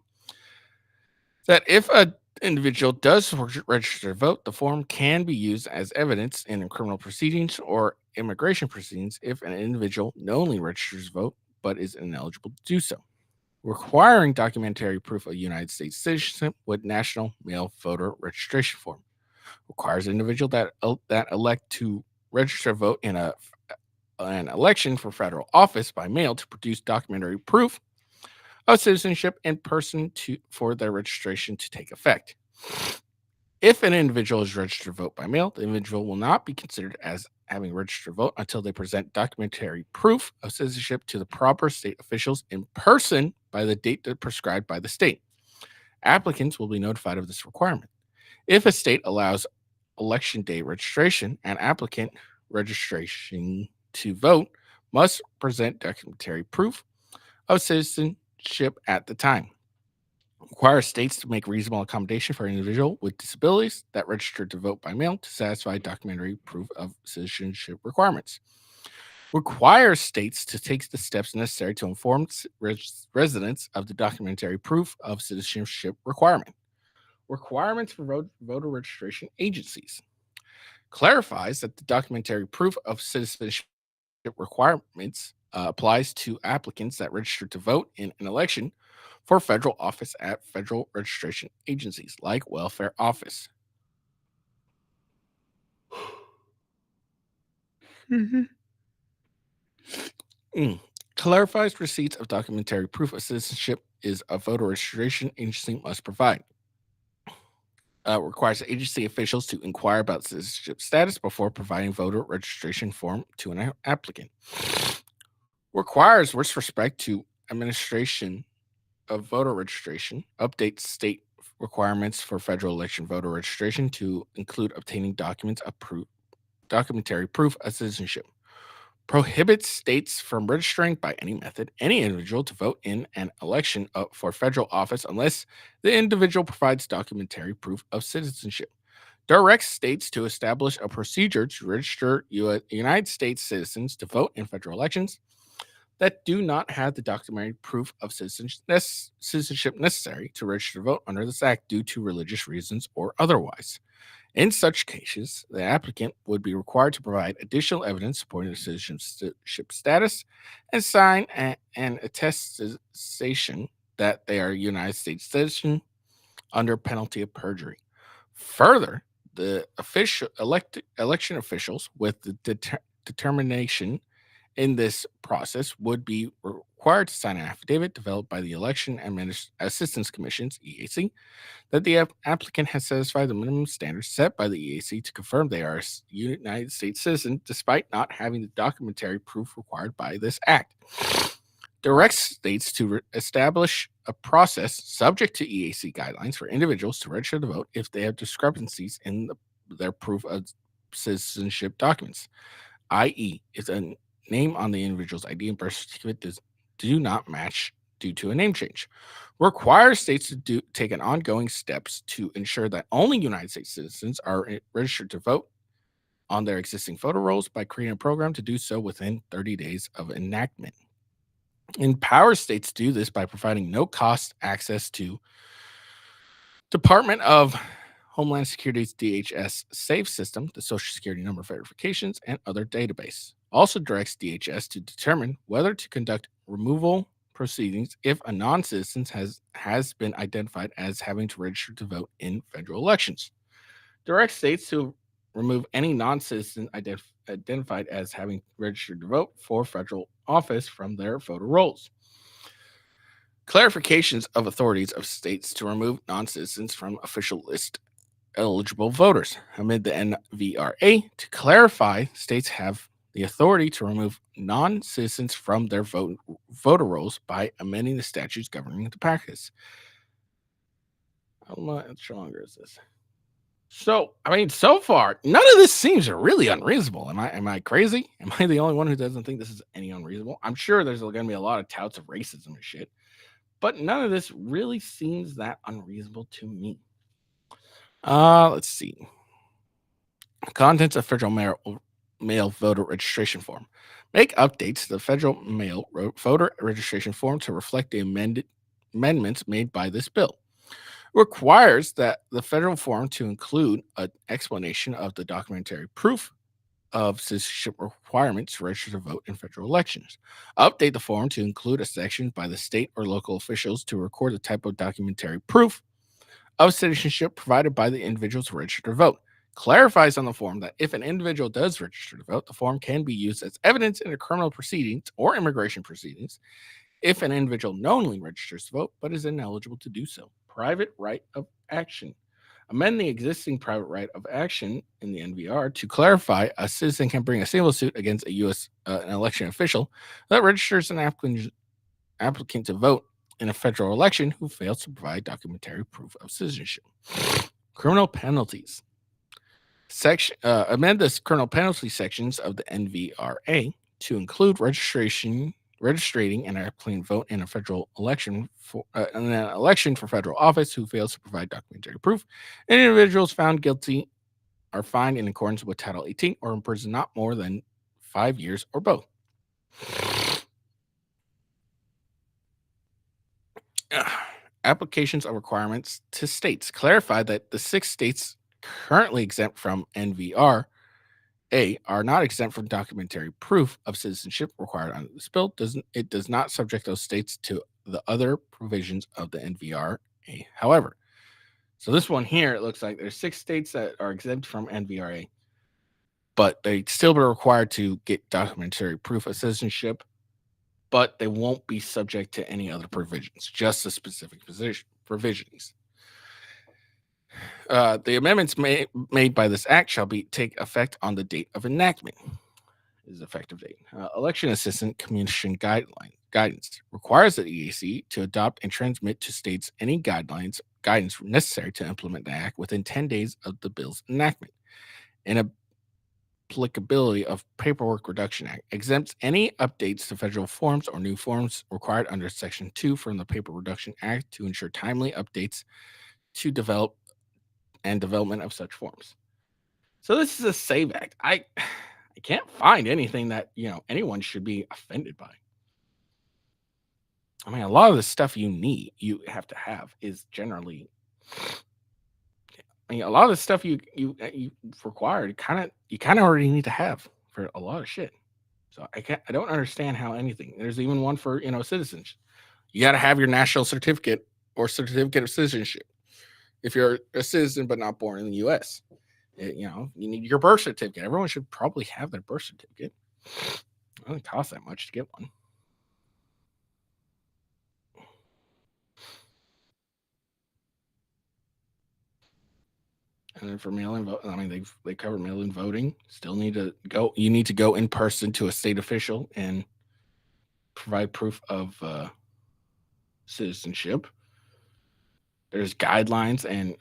that if an individual does register to vote, the form can be used as evidence in criminal proceedings or immigration proceedings if an individual knowingly registers to vote but is ineligible to do so. Requiring documentary proof of United States citizenship with National Mail Voter Registration Form. Requires an individual that elect to register to vote in an election for federal office by mail to produce documentary proof of citizenship in person for their registration to take effect. If an individual is registered to vote by mail, the individual will not be considered as having registered to vote until they present documentary proof of citizenship to the proper state officials in person by the date prescribed by the state. Applicants will be notified of this requirement. If a state allows election day registration, an applicant registration to vote must present documentary proof of citizenship at the time. Requires states to make reasonable accommodation for an individual with disabilities that registered to vote by mail to satisfy documentary proof of citizenship requirements. Requires states to take the steps necessary to inform residents of the documentary proof of citizenship requirement. Requirements for voter registration agencies. Clarifies that the documentary proof of citizenship requirements applies to applicants that register to vote in an election for federal office at federal registration agencies like Welfare Office. Clarifies receipts of documentary proof of citizenship is a voter registration agency must provide. Requires agency officials to inquire about citizenship status before providing voter registration form to an applicant. Requires, with respect to administration of voter registration, updates state requirements for federal election voter registration to include obtaining documentary proof of citizenship. Prohibits states from registering by any method any individual to vote in an election for federal office unless the individual provides documentary proof of citizenship. Directs states to establish a procedure to register United States citizens to vote in federal elections that do not have the documentary proof of citizenship necessary to register to vote under this act due to religious reasons or otherwise. In such cases, the applicant would be required to provide additional evidence supporting their citizenship status and sign an attestation that they are a United States citizen under penalty of perjury. Further, the election officials with the determination in this process would be required to sign an affidavit developed by the Election Assistance Commission's EAC that the applicant has satisfied the minimum standards set by the EAC to confirm they are a United States citizen despite not having the documentary proof required by this act. Directs states to establish a process subject to EAC guidelines for individuals to register to vote if they have discrepancies in their proof of citizenship documents, i.e., if a name on the individual's ID and birth certificate do not match due to a name change. Requires states to take an ongoing steps to ensure that only United States citizens are registered to vote on their existing voter rolls by creating a program to do so within 30 days of enactment. Empowers states to do this by providing no-cost access to Department of Homeland Security's DHS SAFE system, the Social Security number verifications, and other database. Also directs DHS to determine whether to conduct removal proceedings if a non-citizen has been identified as having to register to vote in federal elections. Directs states to remove any non-citizen identified as having registered to vote for federal office from their voter rolls. Clarifications of authorities of states to remove non-citizens from official list eligible voters. Amid the NVRA, to clarify, states have the authority to remove non-citizens from their voter rolls by amending the statutes governing the practice. How much longer is this? So, I mean, so far, none of this seems really unreasonable. Am I crazy? Am I the only one who doesn't think this is any unreasonable? I'm sure there's going to be a lot of touts of racism and shit, but none of this really seems that unreasonable to me. Let's see. Contents of federal mail voter registration form. Make updates to the federal mail voter registration form to reflect the amendments made by this bill. Requires that the federal form to include an explanation of the documentary proof of citizenship requirements to register to vote in federal elections. Update the form to include a section by the state or local officials to record the type of documentary proof of citizenship provided by the individuals registered to vote. Clarifies on the form that if an individual does register to vote, the form can be used as evidence in a criminal proceedings or immigration proceedings if an individual knowingly registers to vote but is ineligible to do so. Private right of action. Amend the existing private right of action in the NVR to clarify a citizen can bring a civil suit against a U.S. An election official that registers an applicant to vote in a federal election who fails to provide documentary proof of citizenship. Criminal penalties. Amend the criminal penalty sections of the NVRA to include registrating an applicant vote in a federal election for federal office who fails to provide documentary proof, and individuals found guilty are fined in accordance with Title 18 or imprisoned not more than 5 years or both. Applications of requirements to states. Clarify that the 6 states currently exempt from NVR are not exempt from documentary proof of citizenship required under this bill. It does not subject those states to the other provisions of the NVRA. However, so this one here, it looks like there's 6 states that are exempt from NVRA, but they still be required to get documentary proof of citizenship, but they won't be subject to any other provisions, just the specific provisions. The amendments made by this act shall take effect on the date of enactment. Is effective date. Election Assistant Commission guidance requires the EAC to adopt and transmit to states any guidance necessary to implement the act within 10 days of the bill's enactment. And applicability of Paperwork Reduction Act exempts any updates to federal forms or new forms required under Section 2 from the Paper Reduction Act to ensure timely updates to development of such forms. So this is a SAVE Act. I can't find anything that anyone should be offended by. I mean, a lot of the stuff you have to have is generally. I mean, a lot of the stuff you require, you kind of already need to have for a lot of shit. So I don't understand how anything. There's even one for citizens. You got to have your national certificate or certificate of citizenship if you're a citizen but not born in the U.S. You need your birth certificate. Everyone should probably have their birth certificate. It doesn't cost that much to get one. And then for mail-in vote, I mean, they cover mail-in voting. Still need to go. You need to go in person to a state official and provide proof of citizenship. There's guidelines and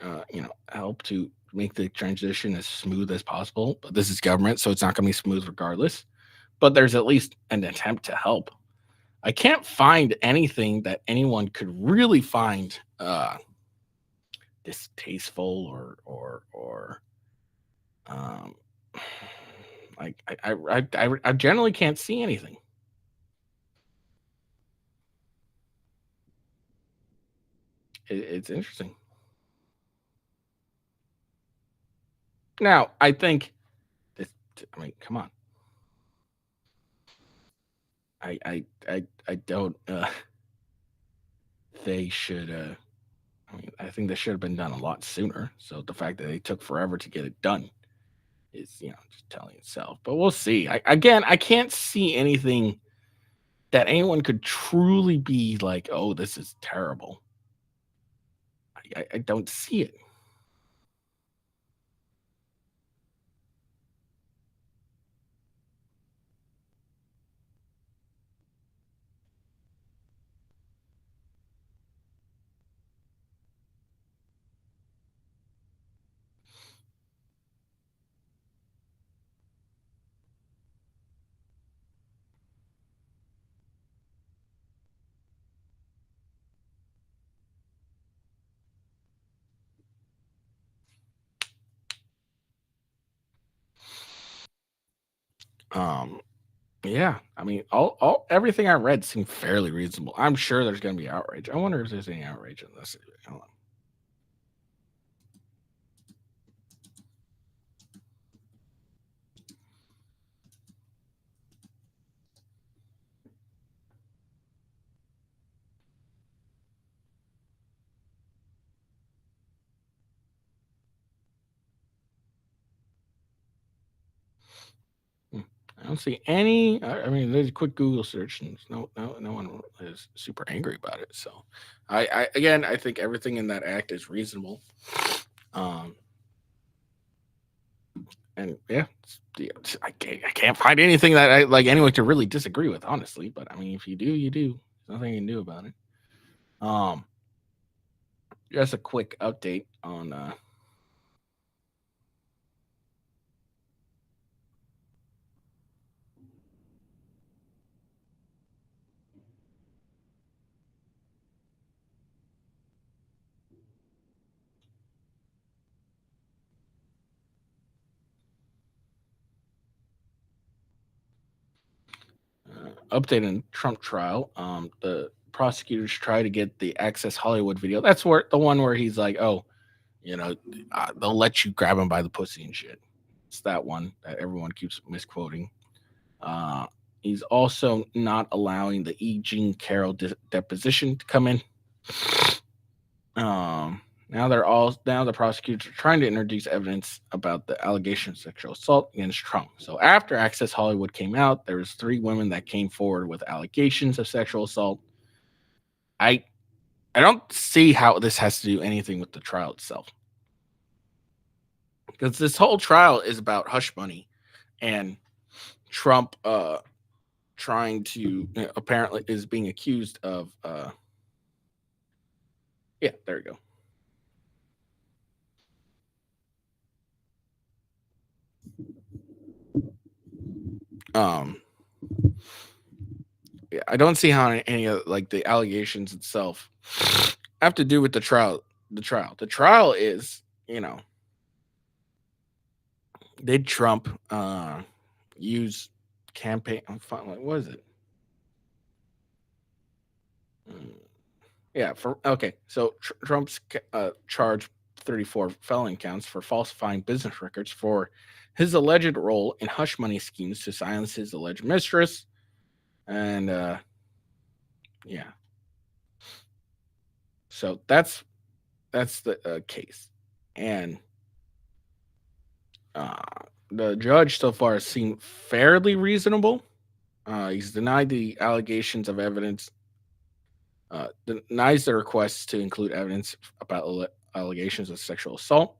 help to make the transition as smooth as possible. But this is government, so it's not going to be smooth regardless. But there's at least an attempt to help. I can't find anything that anyone could really find distasteful or like I generally can't see anything. It's interesting. Now, I think this. I mean, come on. I don't. They should. I mean, I think this should have been done a lot sooner. So the fact that they took forever to get it done is, just telling itself. But we'll see. I can't see anything that anyone could truly be like, oh, this is terrible. I don't see it. Yeah, I mean, all everything I read seemed fairly reasonable. I'm sure there's going to be outrage. I wonder if there's any outrage in this. Hold on. I don't see any. I mean, there's a quick Google search, and no one is super angry about it. So, I think everything in that act is reasonable. And yeah, I can't find anything that I like anyone to really disagree with, honestly. But I mean, if you do, you do. There's nothing you can do about it. Just a quick update on update in Trump trial. The prosecutors try to get the Access Hollywood video. That's where the one where he's like, "Oh, they'll let you grab him by the pussy and shit." It's that one that everyone keeps misquoting. He's also not allowing the E. Jean Carroll deposition to come in. Now the prosecutors are trying to introduce evidence about the allegation of sexual assault against Trump. So after Access Hollywood came out, there was 3 women that came forward with allegations of sexual assault. I don't see how this has to do anything with the trial itself, because this whole trial is about hush money and Trump trying to apparently is being accused of yeah, there you go. Yeah, I don't see how any of like the allegations itself have to do with the trial. The trial is, did Trump use campaign? What was it? Yeah, so Trump's charged 34 felony counts for falsifying business records for his alleged role in hush money schemes to silence his alleged mistress. And yeah, so that's the case. And the judge so far has seemed fairly reasonable. He's denied the allegations of evidence, denies the requests to include evidence about allegations of sexual assault.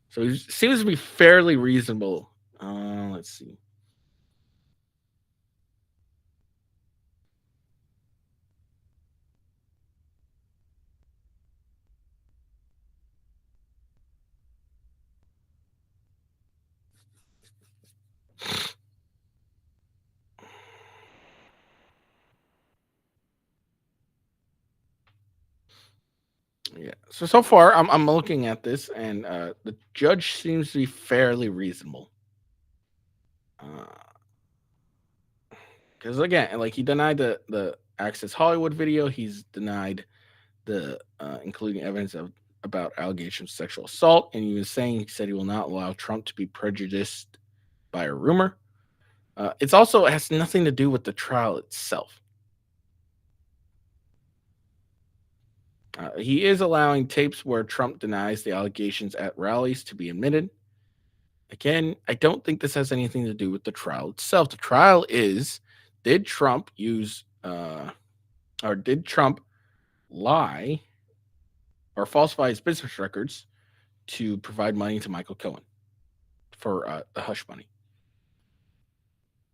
So he seems to be fairly reasonable. Let's see. Yeah. So far, I'm looking at this, and the judge seems to be fairly reasonable. Because again, like he denied the Access Hollywood video, he's denied the including evidence about allegations of sexual assault, and he said he will not allow Trump to be prejudiced by a rumor. It has nothing to do with the trial itself. He is allowing tapes where Trump denies the allegations at rallies to be admitted. Again, I don't think this has anything to do with the trial itself. The trial is, did Trump did Trump lie or falsify his business records to provide money to Michael Cohen for the hush money?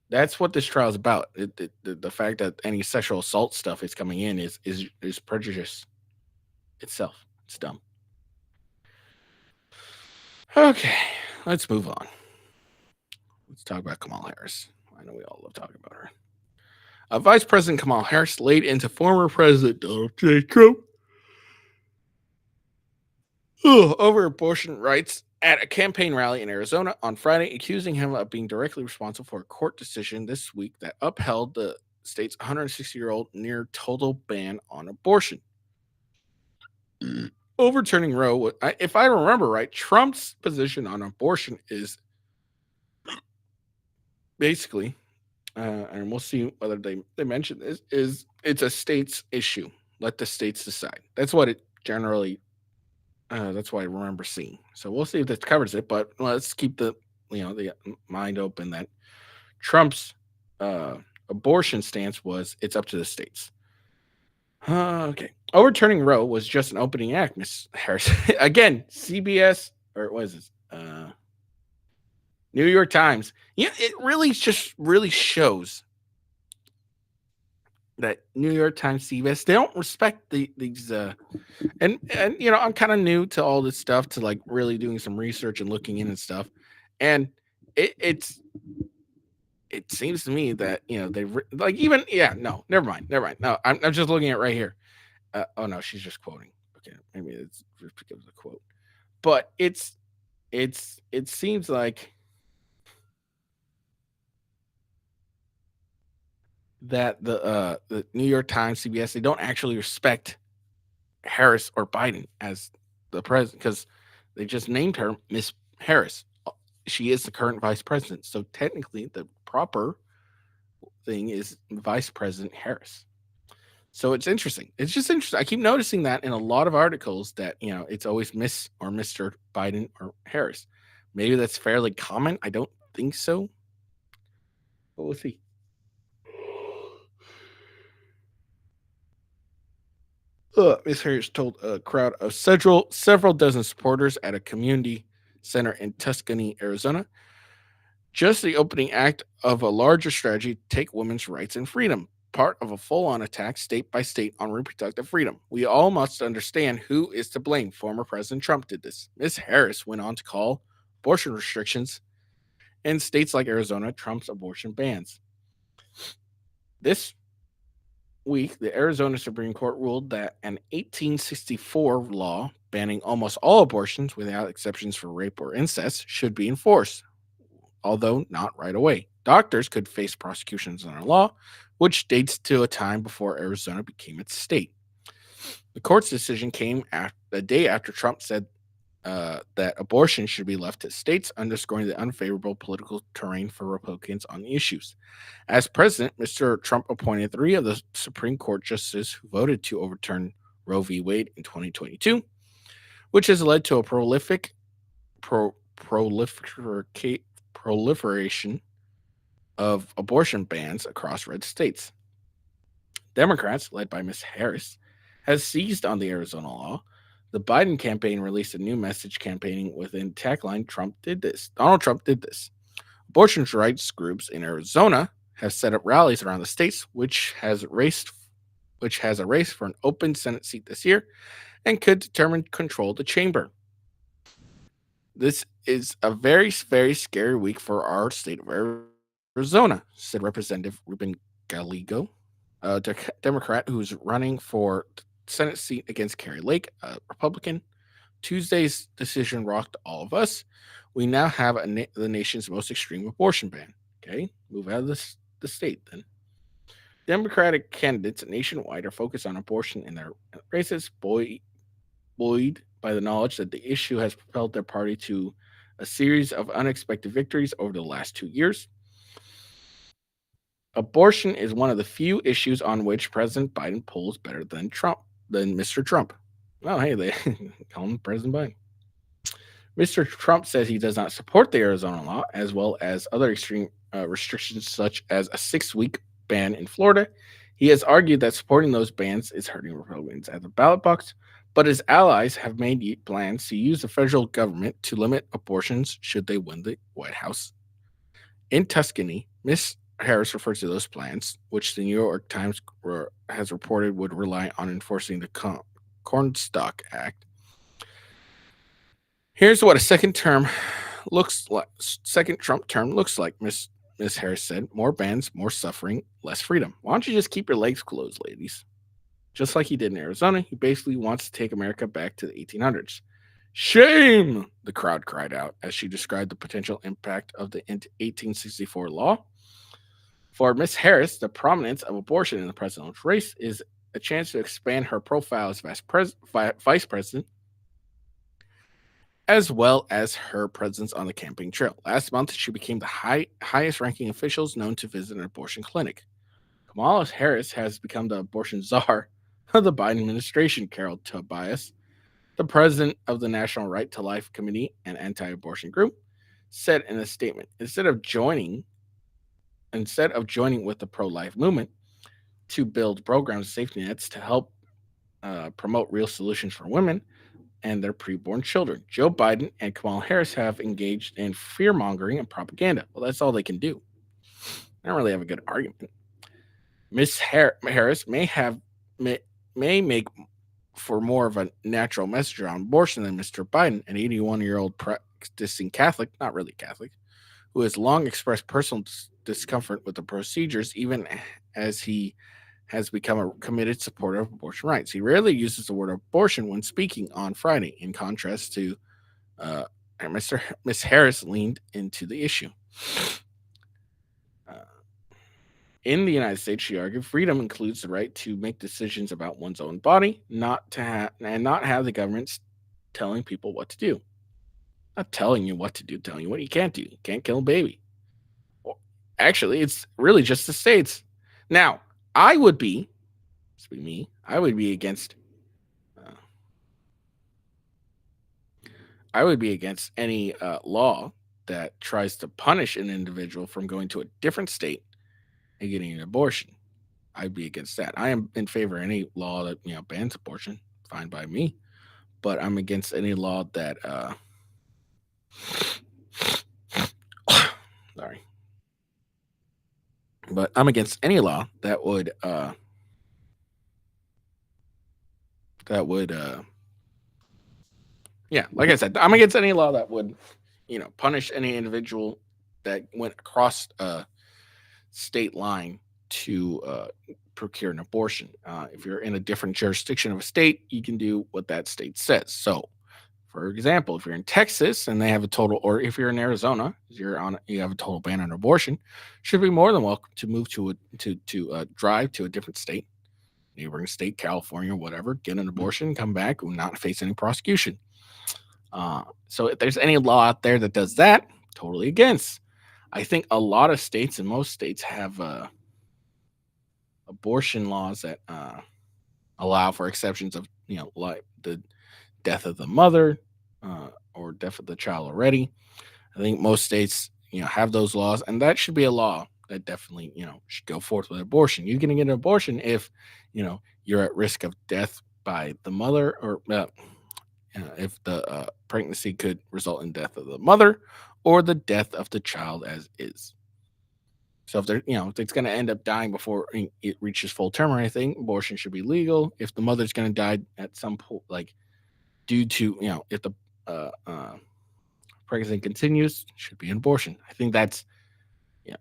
That's what this trial is about. The fact that any sexual assault stuff is coming in is prejudice itself. It's dumb. Okay, let's move on. Let's talk about Kamala Harris. I know we all love talking about her. Vice President Kamala Harris laid into former President Donald J. Trump over abortion rights at a campaign rally in Arizona on Friday, accusing him of being directly responsible for a court decision this week that upheld the state's 160-year-old near total ban on abortion. Overturning Roe, if I remember right, Trump's position on abortion is basically, and we'll see whether they mention this, is it's a state's issue. Let the states decide. That's what it generally, that's what I remember seeing. So we'll see if this covers it, but let's keep the mind open that Trump's abortion stance was it's up to the states. Okay. Overturning Roe was just an opening act, Miss Harris. Again, CBS, or what is this? New York Times. Yeah, it really shows that New York Times, CBS, they don't respect these. And I'm kind of new to all this stuff, to like really doing some research and looking in and stuff, and it seems to me that they like even no, never mind. No, I'm just looking at it right here. Oh no, she's just quoting. Okay, maybe it's just because of the quote, but it seems like that the New York Times, CBS, they don't actually respect Harris or Biden as the president, because they just named her Miss Harris. She is the current vice president, so technically the proper thing is Vice President Harris. So it's interesting. It's just interesting. I keep noticing that in a lot of articles that it's always Miss or Mr. Biden or Harris. Maybe that's fairly common. I don't think so, but we'll see. Miss Harris told a crowd of several dozen supporters at a community center in Tuscany, Arizona, just the opening act of a larger strategy to take women's rights and freedom, part of a full-on attack state by state on reproductive freedom. We all must understand who is to blame. Former President Trump did this. Ms. Harris went on to call abortion restrictions in states like Arizona Trump's abortion bans. This week, the Arizona Supreme Court ruled that an 1864 law banning almost all abortions without exceptions for rape or incest should be enforced, although not right away. Doctors could face prosecutions under law, which dates to a time before Arizona became its state. The court's decision came a day after Trump said that abortion should be left to states, underscoring the unfavorable political terrain for Republicans on the issues. As president, Mr. Trump appointed 3 of the Supreme Court justices who voted to overturn Roe v. Wade in 2022, which has led to a proliferation of abortion bans across red states. Democrats, led by Ms. Harris, has seized on the Arizona law. The Biden campaign released a new message campaigning within tagline, Donald Trump did this. Abortion rights groups in Arizona have set up rallies around the states, which has a race for an open Senate seat this year and could determine control of the chamber. This is a very, very scary week for our state of Arizona, said Representative Ruben Gallego, a Democrat who's running for Senate seat against Carrie Lake, a Republican. Tuesday's decision rocked all of us. We now have the nation's most extreme abortion ban. Okay, move out of the state then. Democratic candidates nationwide are focused on abortion in their races, buoyed by the knowledge that the issue has propelled their party to a series of unexpected victories over the last 2 years. Abortion is one of the few issues on which President Biden polls better than Mr. Trump. Well, hey, they call him President Biden. Mr. Trump says he does not support the Arizona law, as well as other extreme restrictions, such as a 6-week ban in Florida. He has argued that supporting those bans is hurting Republicans at the ballot box, but his allies have made plans to use the federal government to limit abortions should they win the White House. In Tuscany, Ms. Harris refers to those plans, which the New York Times has reported would rely on enforcing the Cornstalk Act. Here's what a second Trump term looks like, Miss Harris said. More bans, more suffering, less freedom. Why don't you just keep your legs closed, ladies? Just like he did in Arizona, he basically wants to take America back to the 1800s. Shame! The crowd cried out as she described the potential impact of the 1864 law. For Miss Harris, the prominence of abortion in the presidential race is a chance to expand her profile as vice president, as well as her presence on the campaign trail. Last month, she became the highest-ranking officials known to visit an abortion clinic. Kamala Harris has become the abortion czar of the Biden administration, Carol Tobias, the president of the National Right to Life Committee and anti-abortion group, said in a statement, instead of joining with the pro-life movement to build programs and safety nets to help promote real solutions for women and their preborn children, Joe Biden and Kamala Harris have engaged in fear-mongering and propaganda. Well, that's all they can do. I don't really have a good argument. Miss Harris may make for more of a natural messenger on abortion than Mr. Biden, an 81-year-old practicing Catholic, not really Catholic, who has long expressed personal discomfort with the procedures, even as he has become a committed supporter of abortion rights. He uses the word abortion when speaking on Friday, in contrast to Miss Harris leaned into the issue. In the United States, she argued, freedom includes the right to make decisions about one's own body, not have the government telling people what to do. Not telling you what to do, telling you what you can't do. You can't kill a baby. Well, actually, it's really just the states. Now, I would be against any law that tries to punish an individual from going to a different state and getting an abortion. I'd be against that. I am in favor of any law that bans abortion, fine by me. But I'm against any law that sorry. But I'm against any law that would like I said, I'm against any law that would punish any individual that went across a state line to procure an abortion. If you're in a different jurisdiction of a state, you can do what that state says. So, for example, if you're in Texas and they have a total, or if you're in Arizona, you have a total ban on abortion, should be more than welcome to move to drive to a different state, neighboring state, California, whatever, get an abortion, come back, and not face any prosecution. So if there's any law out there that does that, totally against. I think a lot of states and most states have abortion laws that allow for exceptions of like the death of the mother or death of the child already. I think most states have those laws, and that should be a law that definitely should go forth with abortion. You can get an abortion if you're at risk of death by the mother, or if the pregnancy could result in death of the mother or the death of the child as is. So if if it's going to end up dying before it reaches full term or anything, abortion should be legal. If the mother's going to die at some point, like due to if the pregnancy continues, should be an abortion. I think that's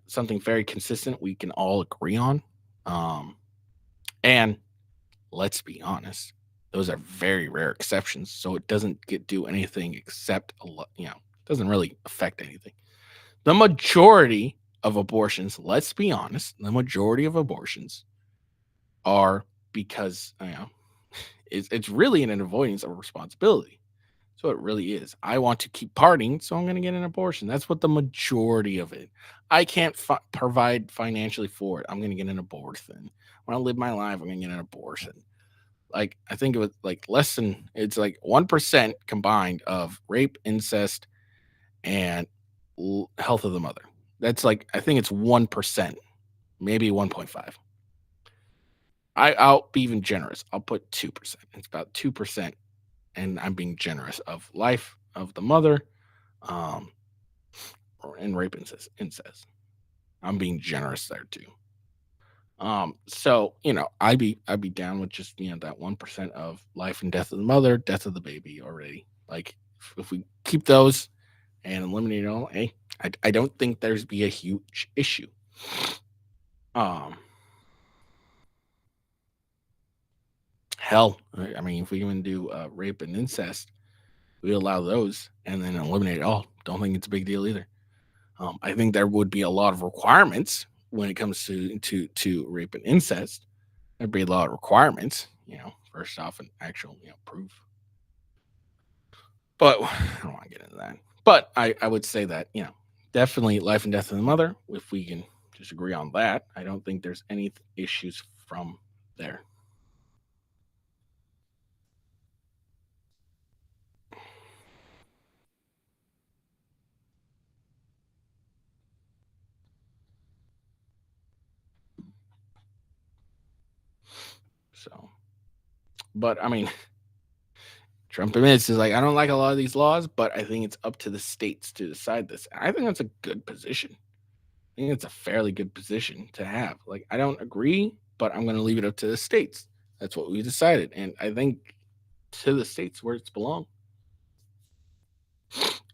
something very consistent we can all agree on. And let's be honest, those are very rare exceptions. So it doesn't do anything except doesn't really affect anything. The majority of abortions, let's be honest, the majority of abortions are because it's really an avoidance of responsibility. So it really is. I want to keep partying, so I'm going to get an abortion. That's what the majority of it. I can't provide financially for it. I'm going to get an abortion. When I live my life, I'm going to get an abortion. like I think it was like less than it's like 1% combined of rape, incest, and health of the mother. That's like I think it's 1%, maybe 1.5. I'll be even generous. I'll put 2%. It's about 2%, and I'm being generous of life of the mother, um, and rape incest. I'm being generous there too. So I'd be down with just that 1% of life and death of the mother, death of the baby already. Like if we keep those and eliminate it all, hey, I don't think there's be a huge issue. Um, Hell, I mean, if we even do rape and incest, we allow those and then eliminate it all. Don't think it's a big deal either. I think there would be a lot of requirements when it comes to rape and incest. There'd be a lot of requirements. First off, an actual proof. But I don't want to get into that. But I would say that definitely life and death of the mother. If we can just agree on that, I don't think there's any issues from there. So, but I mean, Trump admits is like, I don't like a lot of these laws, but I think it's up to the states to decide this. I think that's a good position. I think it's a fairly good position to have. Like, I don't agree, but I'm going to leave it up to the states. That's what we decided. And I think to the states where it's belong.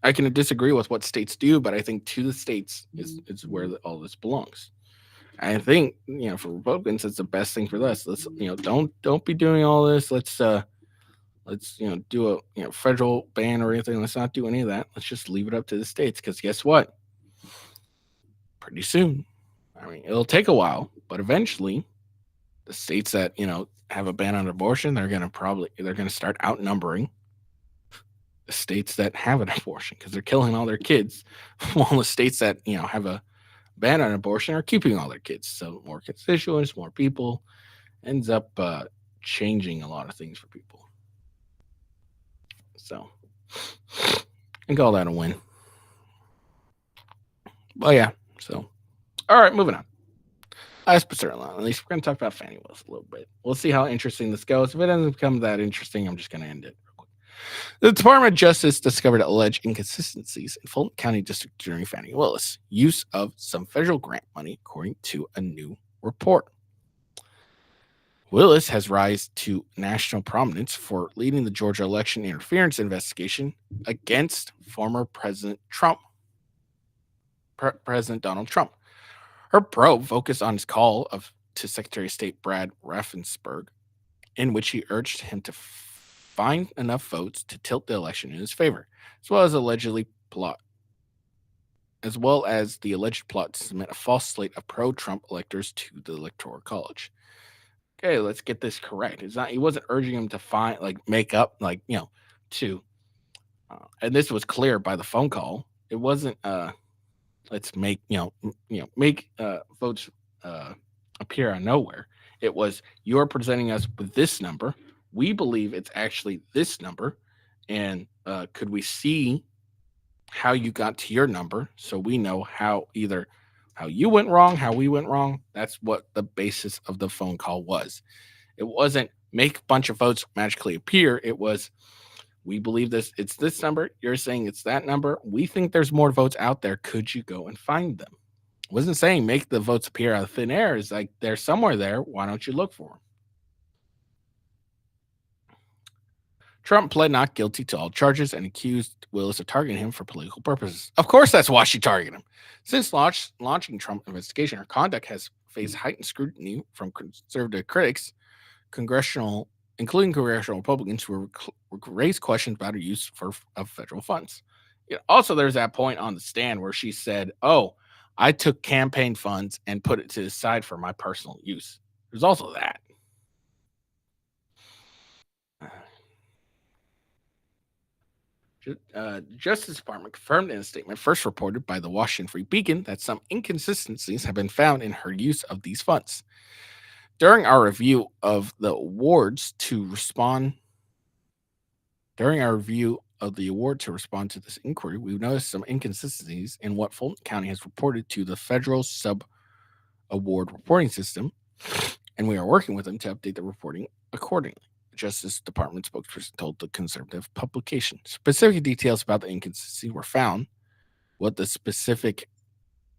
I can disagree with what states do, but I think to the states is where all this belongs. I think for Republicans, it's the best thing for us. Let's don't be doing all this. Let's do a federal ban or anything. Let's not do any of that. Let's just leave it up to the states because guess what? Pretty soon, I mean, it'll take a while, but eventually, the states that have a ban on abortion, they're gonna start outnumbering the states that have an abortion because they're killing all their kids, while the states that have a ban on abortion are keeping all their kids. So more constituents, more people, ends up changing a lot of things for people. So I call that a win. But yeah, so all right, moving on. Last but certainly not least, we're going to talk about Fani Willis a little bit. We'll see how interesting this goes. If it doesn't become that interesting, I'm just going to end it real quick. The Department of Justice discovered alleged inconsistencies in Fulton County District Attorney Fani Willis' use of some federal grant money, according to a new report. Willis has risen to national prominence for leading the Georgia election interference investigation against former President Trump, President Donald Trump. Her probe focused on his call to Secretary of State Brad Raffensperger, in which he urged him to find enough votes to tilt the election in his favor, as well as the alleged plot to submit a false slate of pro-Trump electors to the Electoral College. Okay, let's get this correct. He wasn't urging him to make up, to, and this was clear by the phone call. It wasn't, let's make, make votes appear out of nowhere. It was, you're presenting us with this number. We believe it's actually this number. And could we see how you got to your number so we know how you went wrong, how we went wrong? That's what the basis of the phone call was. It wasn't make a bunch of votes magically appear. It was, we believe it's this number. You're saying it's that number. We think there's more votes out there. Could you go and find them? It wasn't saying make the votes appear out of thin air. It's like they're somewhere there. Why don't you look for them? Trump pled not guilty to all charges and accused Willis of targeting him for political purposes. Of course, that's why she targeted him. Since launching Trump investigation, her conduct has faced heightened scrutiny from conservative critics, including congressional Republicans, who raised questions about her use of federal funds. Also, there's that point on the stand where she said, "Oh, I took campaign funds and put it to the side for my personal use." There's also that. Justice Department confirmed in a statement first reported by the Washington Free Beacon that some inconsistencies have been found in her use of these funds. During our review of the awards to respond to respond to this inquiry, we've noticed some inconsistencies in what Fulton County has reported to the federal sub-award reporting system, and we are working with them to update the reporting accordingly. Justice Department spokesperson told the conservative publication. Specific details about the inconsistency were found. What the specific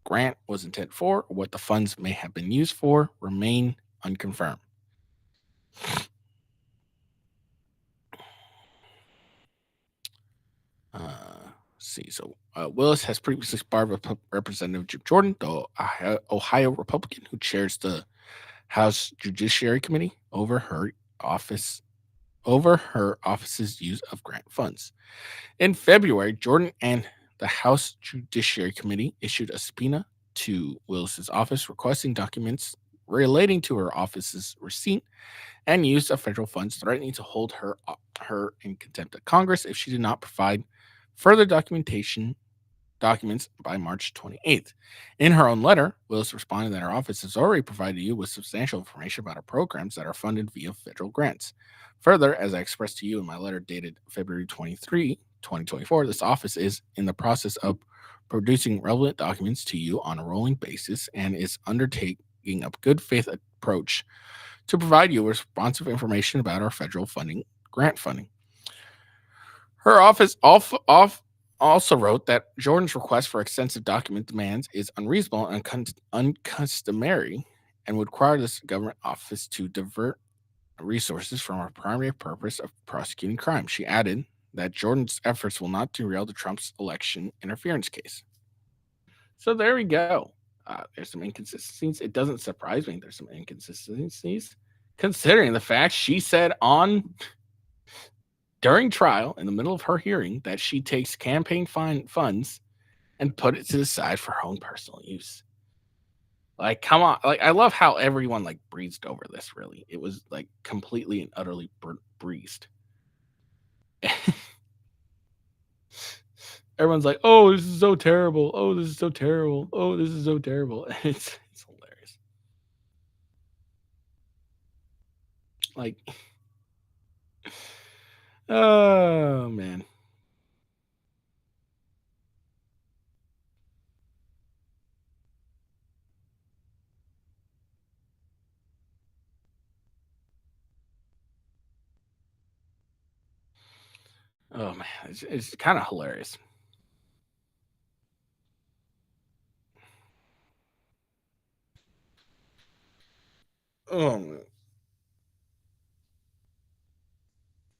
grant was intended for, or what the funds may have been used for, remain unconfirmed. See, so Willis has previously sparred with Representative Jim Jordan, the Ohio Republican who chairs the House Judiciary Committee, over her office's use of grant funds. In February, Jordan and the House Judiciary Committee issued a subpoena to Willis's office requesting documents relating to her office's receipt and use of federal funds, threatening to hold her in contempt of Congress if she did not provide further documents by March 28th. In her own letter, Willis responded that her office has already provided you with substantial information about our programs that are funded via federal grants. Further, as I expressed to you in my letter dated February 23, 2024, this office is in the process of producing relevant documents to you on a rolling basis and is undertaking a good faith approach to provide you with responsive information about our federal grant funding. Her office also wrote that Jordan's request for extensive document demands is unreasonable and uncustomary and would require this government office to divert resources from our primary purpose of prosecuting crime. She added that Jordan's efforts will not derail the Trump's election interference case. So there we go. There's some inconsistencies. It doesn't surprise me there's some inconsistencies, considering the fact she said during trial, in the middle of her hearing, that she takes campaign funds and put it to the side for her own personal use. Like, come on. Like, I love how everyone breezed over this, really. It was completely and utterly breezed. Everyone's like, oh, this is so terrible. Oh, this is so terrible. Oh, this is so terrible. It's hilarious. Oh, man. Oh, man. It's kind of hilarious. Oh, man.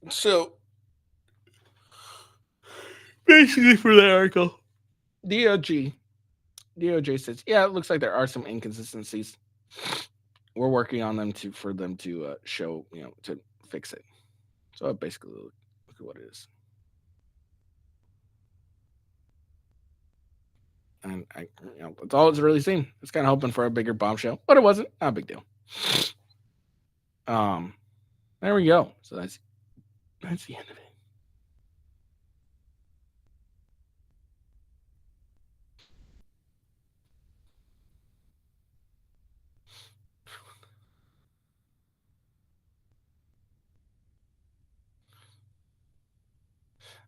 So, basically for the article, DOJ says, yeah, it looks like there are some inconsistencies. We're working on them for them to show, to fix it. So basically, look at what it is. And that's all it's really seen. It's kind of hoping for a bigger bombshell, but it wasn't. Not a big deal. There we go. So that's the end of it.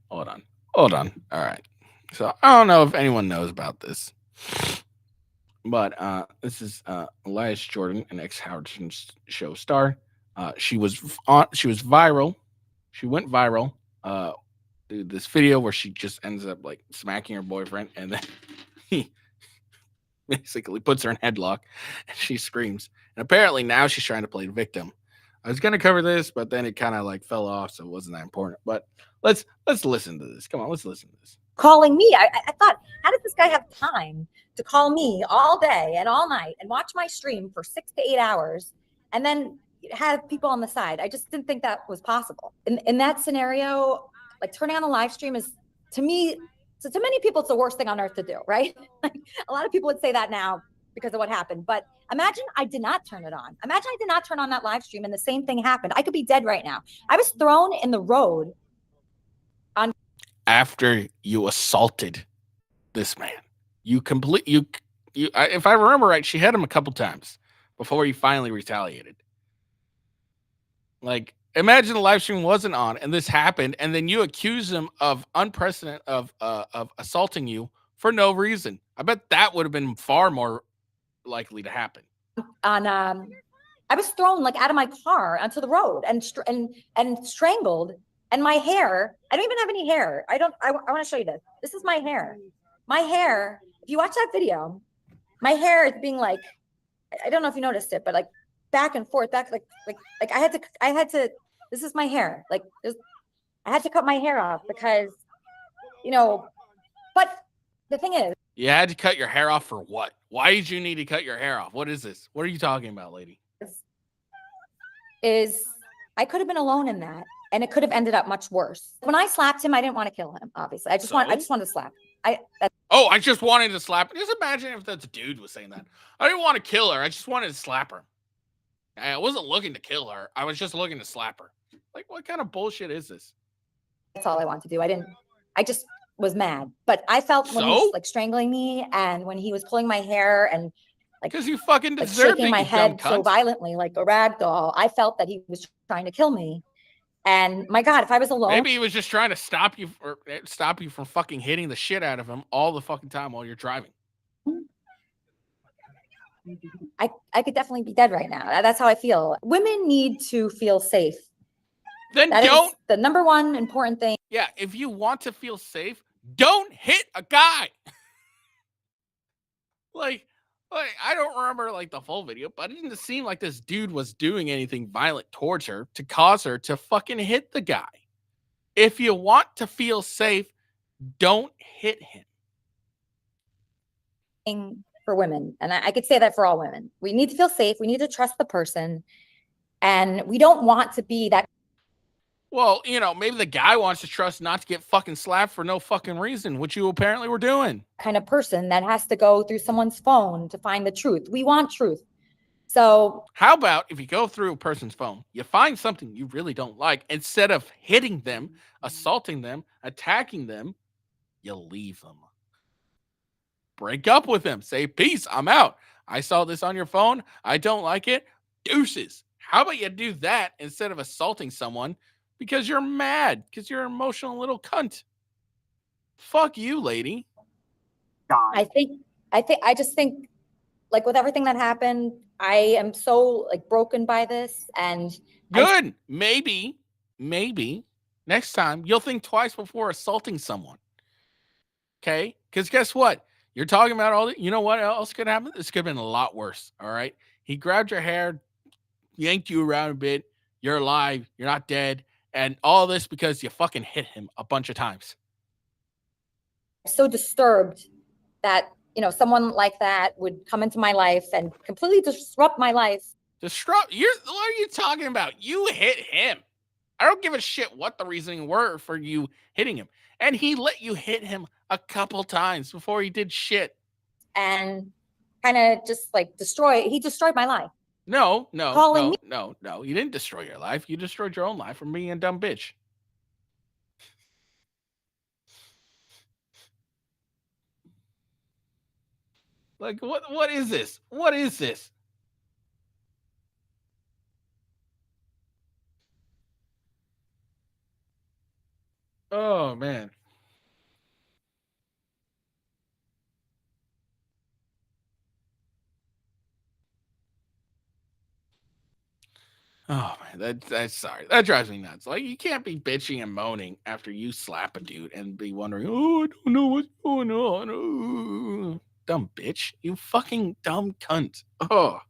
Hold on. All right. So I don't know if anyone knows about this, but this is Elias Jordan, an ex-Howard Show star. She was viral. She went viral. This video where she just ends up smacking her boyfriend, and then he basically puts her in headlock, and she screams. And apparently now she's trying to play the victim. I was gonna cover this, but then it kind of fell off, so it wasn't that important. But let's listen to this. Come on, let's listen to this. Calling me. I thought, how does this guy have time to call me all day and all night and watch my stream for 6 to 8 hours and then have people on the side? I just didn't think that was possible. In that scenario, turning on a live stream is, to me, to many people, it's the worst thing on earth to do, right? A lot of people would say that now because of what happened. But imagine I did not turn it on. Imagine I did not turn on that live stream and the same thing happened. I could be dead right now. I was thrown in the road after you assaulted this man. If I remember right, she hit him a couple times before he finally retaliated. Like, imagine the live stream wasn't on and this happened, and then you accuse him of unprecedented of assaulting you for no reason. I bet that would have been far more likely to happen. I was thrown like out of my car onto the road and strangled. And my hair, I don't even have any hair. I want to show you this. This is my hair. My hair, if you watch that video, my hair is being like, I don't know if you noticed it, but like back and forth, like I had to, this is my hair. Like I had to cut my hair off because, you know, but the thing is. You had to cut your hair off for what? Why did you need to cut your hair off? What is this? What are you talking about, lady? Is I could have been alone in that, and it could have ended up much worse. When I slapped him, I didn't want to kill him. Obviously, I just wanted to slap. I just wanted to slap. Just imagine if that dude was saying that. I didn't want to kill her. I just wanted to slap her. I wasn't looking to kill her. I was just looking to slap her. Like, what kind of bullshit is this? That's all I wanted to do. I just was mad. But I felt when he was like strangling me and when he was pulling my hair and like, because you fucking deserve shaking my head so violently, like a rag doll. I felt that he was trying to kill me. And my God, if I was alone, maybe he was just trying to stop you from fucking hitting the shit out of him all the fucking time while you're driving. I could definitely be dead right now. That's how I feel. Women need to feel safe. Then that don't. Is the number one important thing. Yeah, if you want to feel safe, don't hit a guy. like I don't remember like the full video, but it didn't seem like this dude was doing anything violent towards her to cause her to fucking hit the guy. If you want to feel safe, don't hit him. For women, and I could say that for all women, we need to feel safe. We need to trust the person, and we don't want to be that. Well, you know, maybe the guy wants to trust not to get fucking slapped for no fucking reason, which you apparently were doing. Kind of person that has to go through someone's phone to find the truth. We want truth. So how about if you go through a person's phone, you find something you really don't like, instead of hitting them, assaulting them, attacking them, you leave them. Break up with them. Say, peace, I'm out. I saw this on your phone. I don't like it. Deuces. How about you do that instead of assaulting someone because you're mad, because you're an emotional little cunt? Fuck you, lady. I just think like with everything that happened, I am so like broken by this, and good. Maybe next time you'll think twice before assaulting someone. Okay? Because guess what? You're talking about all that. You know what else could happen? This could have been a lot worse. All right. He grabbed your hair, yanked you around a bit. You're alive. You're not dead. And all this because you fucking hit him a bunch of times. I'm so disturbed that, you know, someone like that would come into my life and completely disrupt my life. What are you talking about? You hit him. I don't give a shit what the reasoning were for you hitting him. And he let you hit him a couple times before he did shit. And kind of just like he destroyed my life. No. You didn't destroy your life. You destroyed your own life from being a dumb bitch. Like, what is this? What is this? Oh, man. Oh, man, that's sorry. That drives me nuts. Like, you can't be bitching and moaning after you slap a dude and be wondering, oh, I don't know what's going on. Oh, dumb bitch. You fucking dumb cunt. Oh,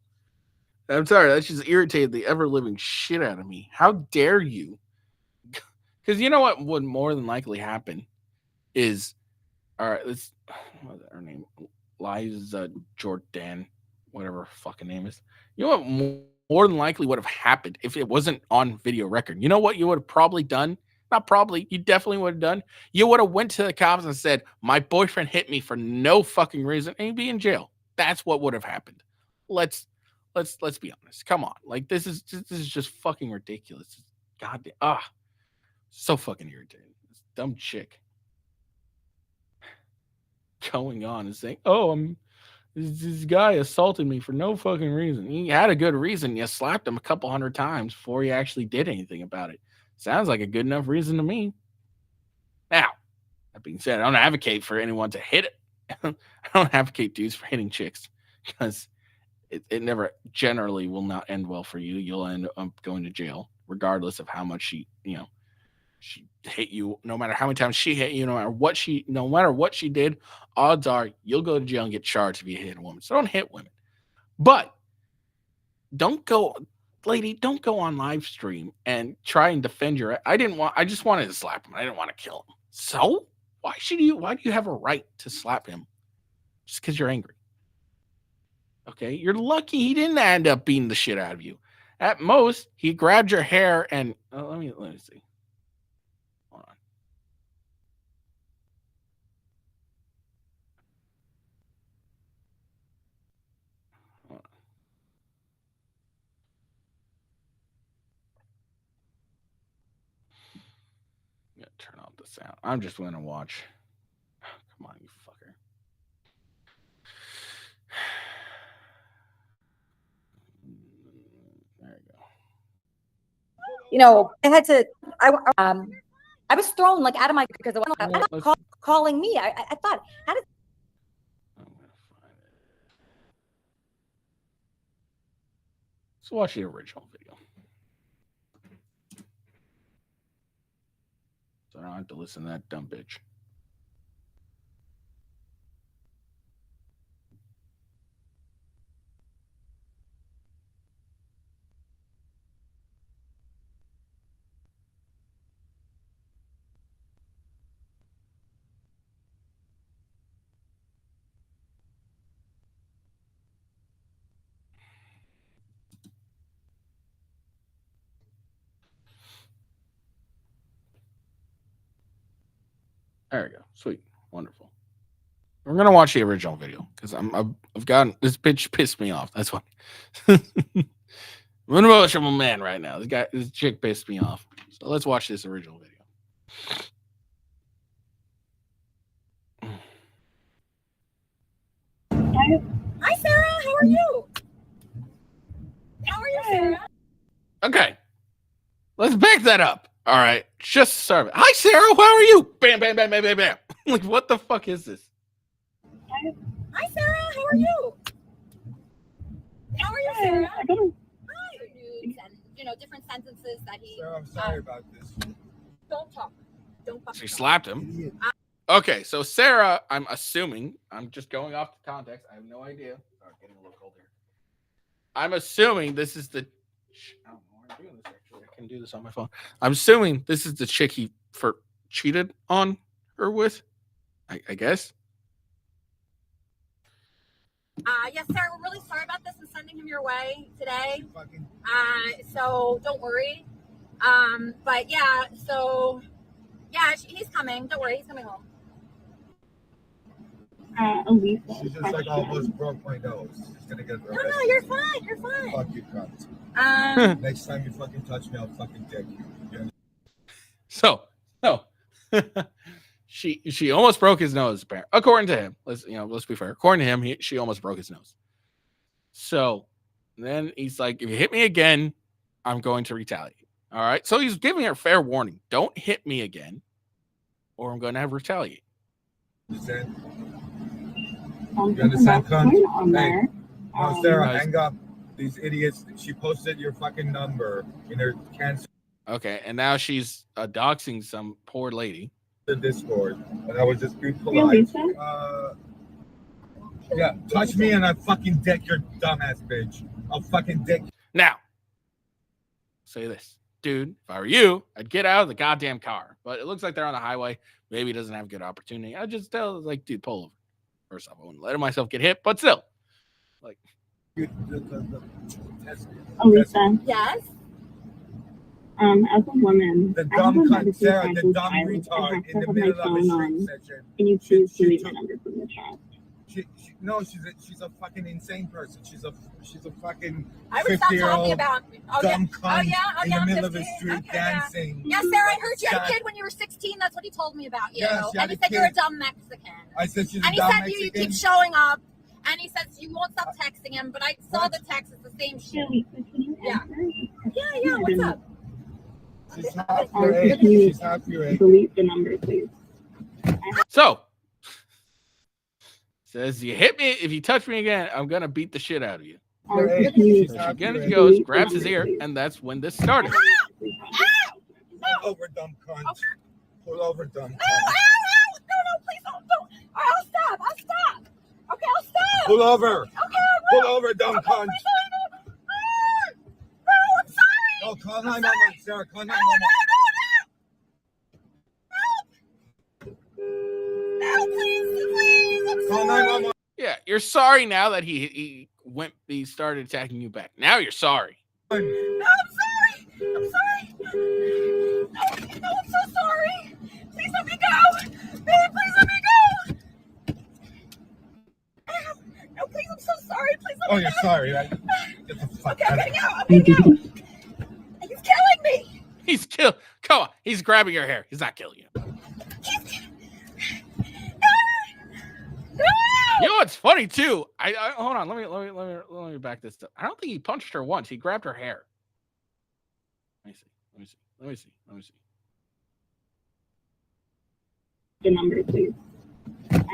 I'm sorry. That just irritated the ever-living shit out of me. How dare you? Because you know what would more than likely happen is, all right, what's her name? Liza Jordan, whatever her fucking name is. You know what more than likely would have happened if it wasn't on video record? You know what you would have probably done? Not probably. You definitely would have done. You would have went to the cops and said, my boyfriend hit me for no fucking reason, and he'd be in jail. That's what would have happened. Let's be honest. Come on. Like, this is just fucking ridiculous. Goddamn. So fucking irritating. This dumb chick going on and saying, oh, This guy assaulted me for no fucking reason. He had a good reason. You slapped him a couple hundred times before he actually did anything about it. Sounds like a good enough reason to me. Now, that being said, I don't advocate for anyone to hit it. I don't advocate dudes for hitting chicks because it never generally will not end well for you. You'll end up going to jail, regardless of how much she hit you. No matter how many times she hit you, no matter what she did, odds are you'll go to jail and get charged if you hit a woman. So don't hit women. But don't go on live stream and try and defend your. I just wanted to slap him. I didn't want to kill him. So why do you have a right to slap him just because you're angry? Okay, you're lucky he didn't end up beating the shit out of you. At most, he grabbed your hair and let me see. Hold on. I'm gonna turn off the sound. I'm just gonna watch. Come on, you fucker. There you go. You know, I had to. I was thrown like out of my because it wasn't calling me. I thought, how did? I'm gonna find it. Let's watch the original video. So I don't have to listen to that dumb bitch. There we go. Sweet. Wonderful. We're gonna watch the original video because I've gotten this bitch pissed me off. That's why. I'm an emotional man right now. This chick pissed me off. So let's watch this original video. Hi, Sarah. How are you? How are you, Sarah? Okay. Let's back that up. All right. Just serve it. Hi, Sarah. How are you? Bam, bam, bam, bam, bam, bam. Like, what the fuck is this? Hi, Sarah. How are you? How are you, Sarah? Hi. And, different sentences that he. Sarah, I'm sorry about this. Don't talk. Don't fucking She talk. slapped him. Okay, so Sarah, I'm assuming, I'm just going off the context. I have no idea. Sorry, getting a little cold here. I'm assuming this is the. I don't know why I'm doing this, actually. I can do this on my phone. I'm assuming this is the chick he cheated on her with, I guess. Yes, Sarah, we're really sorry about this and sending him your way today. So don't worry. But yeah, so yeah, he's coming. Don't worry, he's coming home. She just like almost broke my nose. She's gonna get arrested. No, you're fine. You're fine. Fuck you, cunt. Next time you fucking touch me, I'll fucking dick you. So, no. She almost broke his nose, according to him. Let's be fair. According to him, she almost broke his nose. So then he's like, if you hit me again, I'm going to retaliate. All right. So he's giving her fair warning. Don't hit me again, or I'm going to have retaliate. You understand, cunt? Hey, no, Sarah, hang up. These idiots. She posted your fucking number in her cancer. Okay, and now she's doxing some poor lady. The Discord, and I was just being polite. Yeah, touch me and I fucking dick your dumbass bitch. I'll fucking dick. Now, say this, dude. If I were you, I'd get out of the goddamn car. But it looks like they're on the highway. Maybe he doesn't have a good opportunity. I'd just tell, like, dude, pull over. First off, I wouldn't let myself get hit, but still, like. Elisa. Yes. As a woman, the dumb cunt, Sarah, the dumb retard in the middle of the street session. Can you please delete my number from the chat? She's a fucking insane person. She's a fucking 50-year-old dumb cunt in the middle of the street dancing. Yeah, Sarah, I heard you had a kid when you were 16. That's what he told me about you. Yes, and he said you're a dumb Mexican. I said she's a dumb Mexican. And he said you keep showing up And he says you won't stop texting him, but I saw the text. It's the same shit. Yeah. Yeah, what's up? She's half your age. She's half your age. Delete the number, please. So says you hit me if you touch me again, I'm gonna beat the shit out of you. She's So half again, your he age. goes, grabs his ear, and that's when this started. Pull over, dumb cunt. Pull over, dumb cunt. No, please don't. I'll stop. Okay, I'll stop. Pull over. Okay, Pull over, dumb cunt. No, I'm sorry. No, call 911, Sarah. Call 911. No, please. Call 911. Yeah, you're sorry now that he started attacking you back. Now you're sorry. No, I'm sorry. No, I'm so sorry. Please let me go. Babe, please let me go. No, please, I'm so sorry. Please let me go. You're sorry, right? Get the fuck Okay, out I'm of getting here. out. He's killing me. He's come on, he's grabbing your hair. He's not killing you. You know what's funny too? I hold on. Let me back this up. I don't think he punched her once. He grabbed her hair. Let me see. The number, please. Pull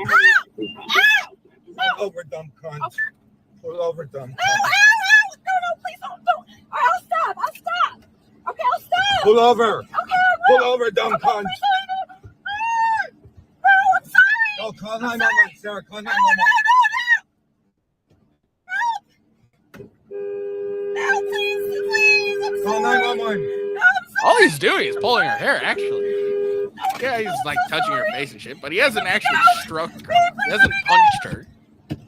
over, dumb cunt. Pull over, dumb cunt. No, please don't. I'll stop. Okay, I'll stop. Pull over. Okay, Pull over, dumb cunt. No, I'm sorry. No, call 911, Sarah. Call 911. No, please. Call 911. All he's doing is pulling her hair, actually. Yeah, he's like touching her face and shit, but he hasn't actually struck her. He hasn't punched her.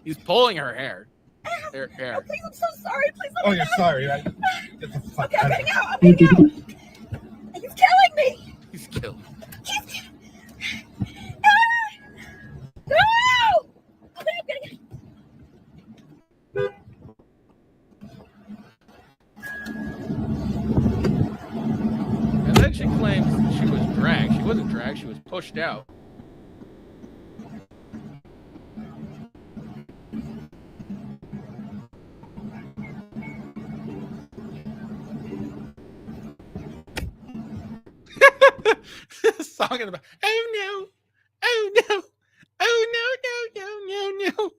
He's pulling her hair. Hair. Please, I'm so sorry. Please let me You're sorry, right? Get the fuck Okay, out I'm of getting here. out. He's killing me. He's killed. No! Okay, I'm getting And then she claims she was dragged. She wasn't dragged, she was pushed out. Song about, oh no, no.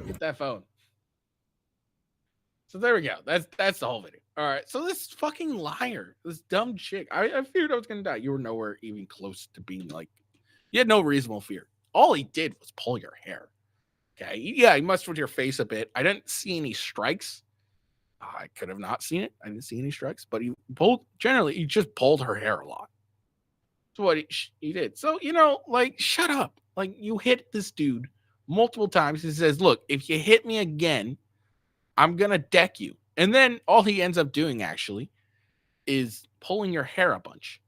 Get that phone. So there we go. That's the whole video. All right. So this fucking liar, this dumb chick. I feared I was gonna die. You were nowhere even close to being like. You had no reasonable fear. All he did was pull your hair. Okay. Yeah, he messed with your face a bit. I didn't see any strikes. I could have not seen it. I didn't see any strikes, but he just pulled her hair a lot. That's what he did. So, like, shut up. Like, you hit this dude multiple times. He says, look, if you hit me again, I'm going to deck you. And then all he ends up doing, actually, is pulling your hair a bunch.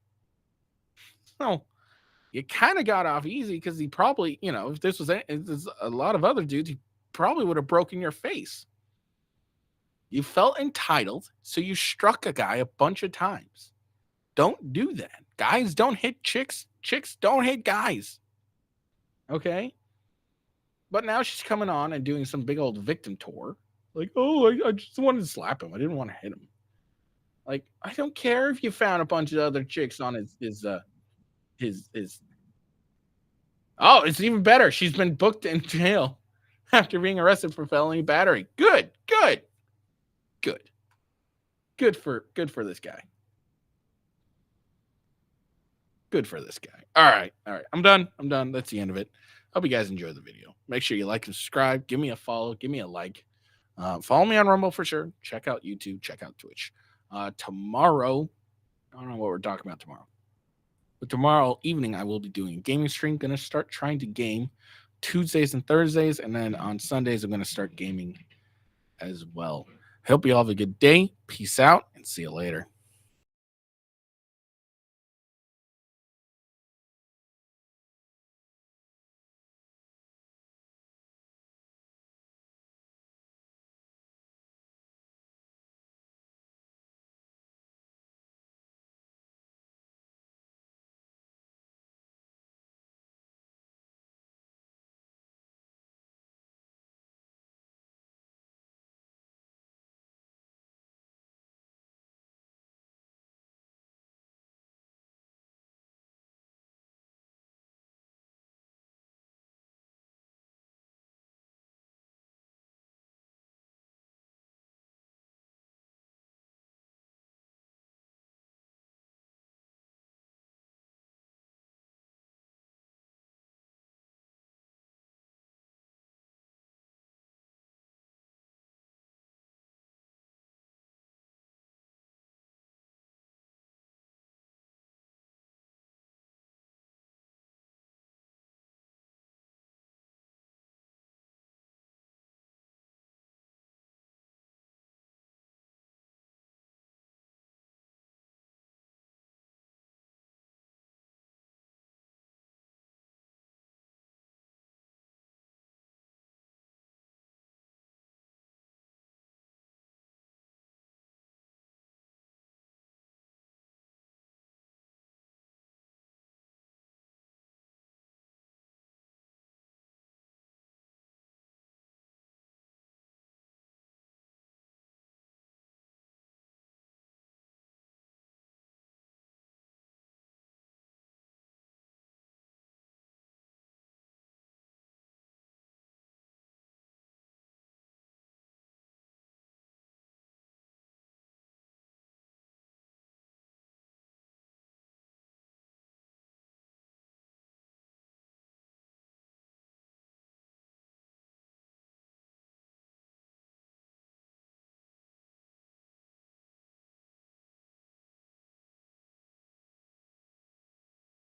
So, you kind of got off easy because he probably, if this was a lot of other dudes, he probably would have broken your face. You felt entitled, so you struck a guy a bunch of times. Don't do that. Guys don't hit chicks. Chicks don't hit guys. Okay? But now she's coming on and doing some big old victim tour. Like, oh, I just wanted to slap him. I didn't want to hit him. Like, I don't care if you found a bunch of other chicks on his. Oh, it's even better. She's been booked in jail after being arrested for felony battery. Good for this guy. Good for this guy. All right. I'm done. That's the end of it. Hope you guys enjoyed the video. Make sure you like and subscribe. Give me a follow. Give me a like. Follow me on Rumble for sure. Check out YouTube. Check out Twitch. Tomorrow, I don't know what we're talking about tomorrow. But tomorrow evening, I will be doing a gaming stream. Going to start trying to game Tuesdays and Thursdays. And then on Sundays, I'm going to start gaming as well. Hope you all have a good day. Peace out and see you later.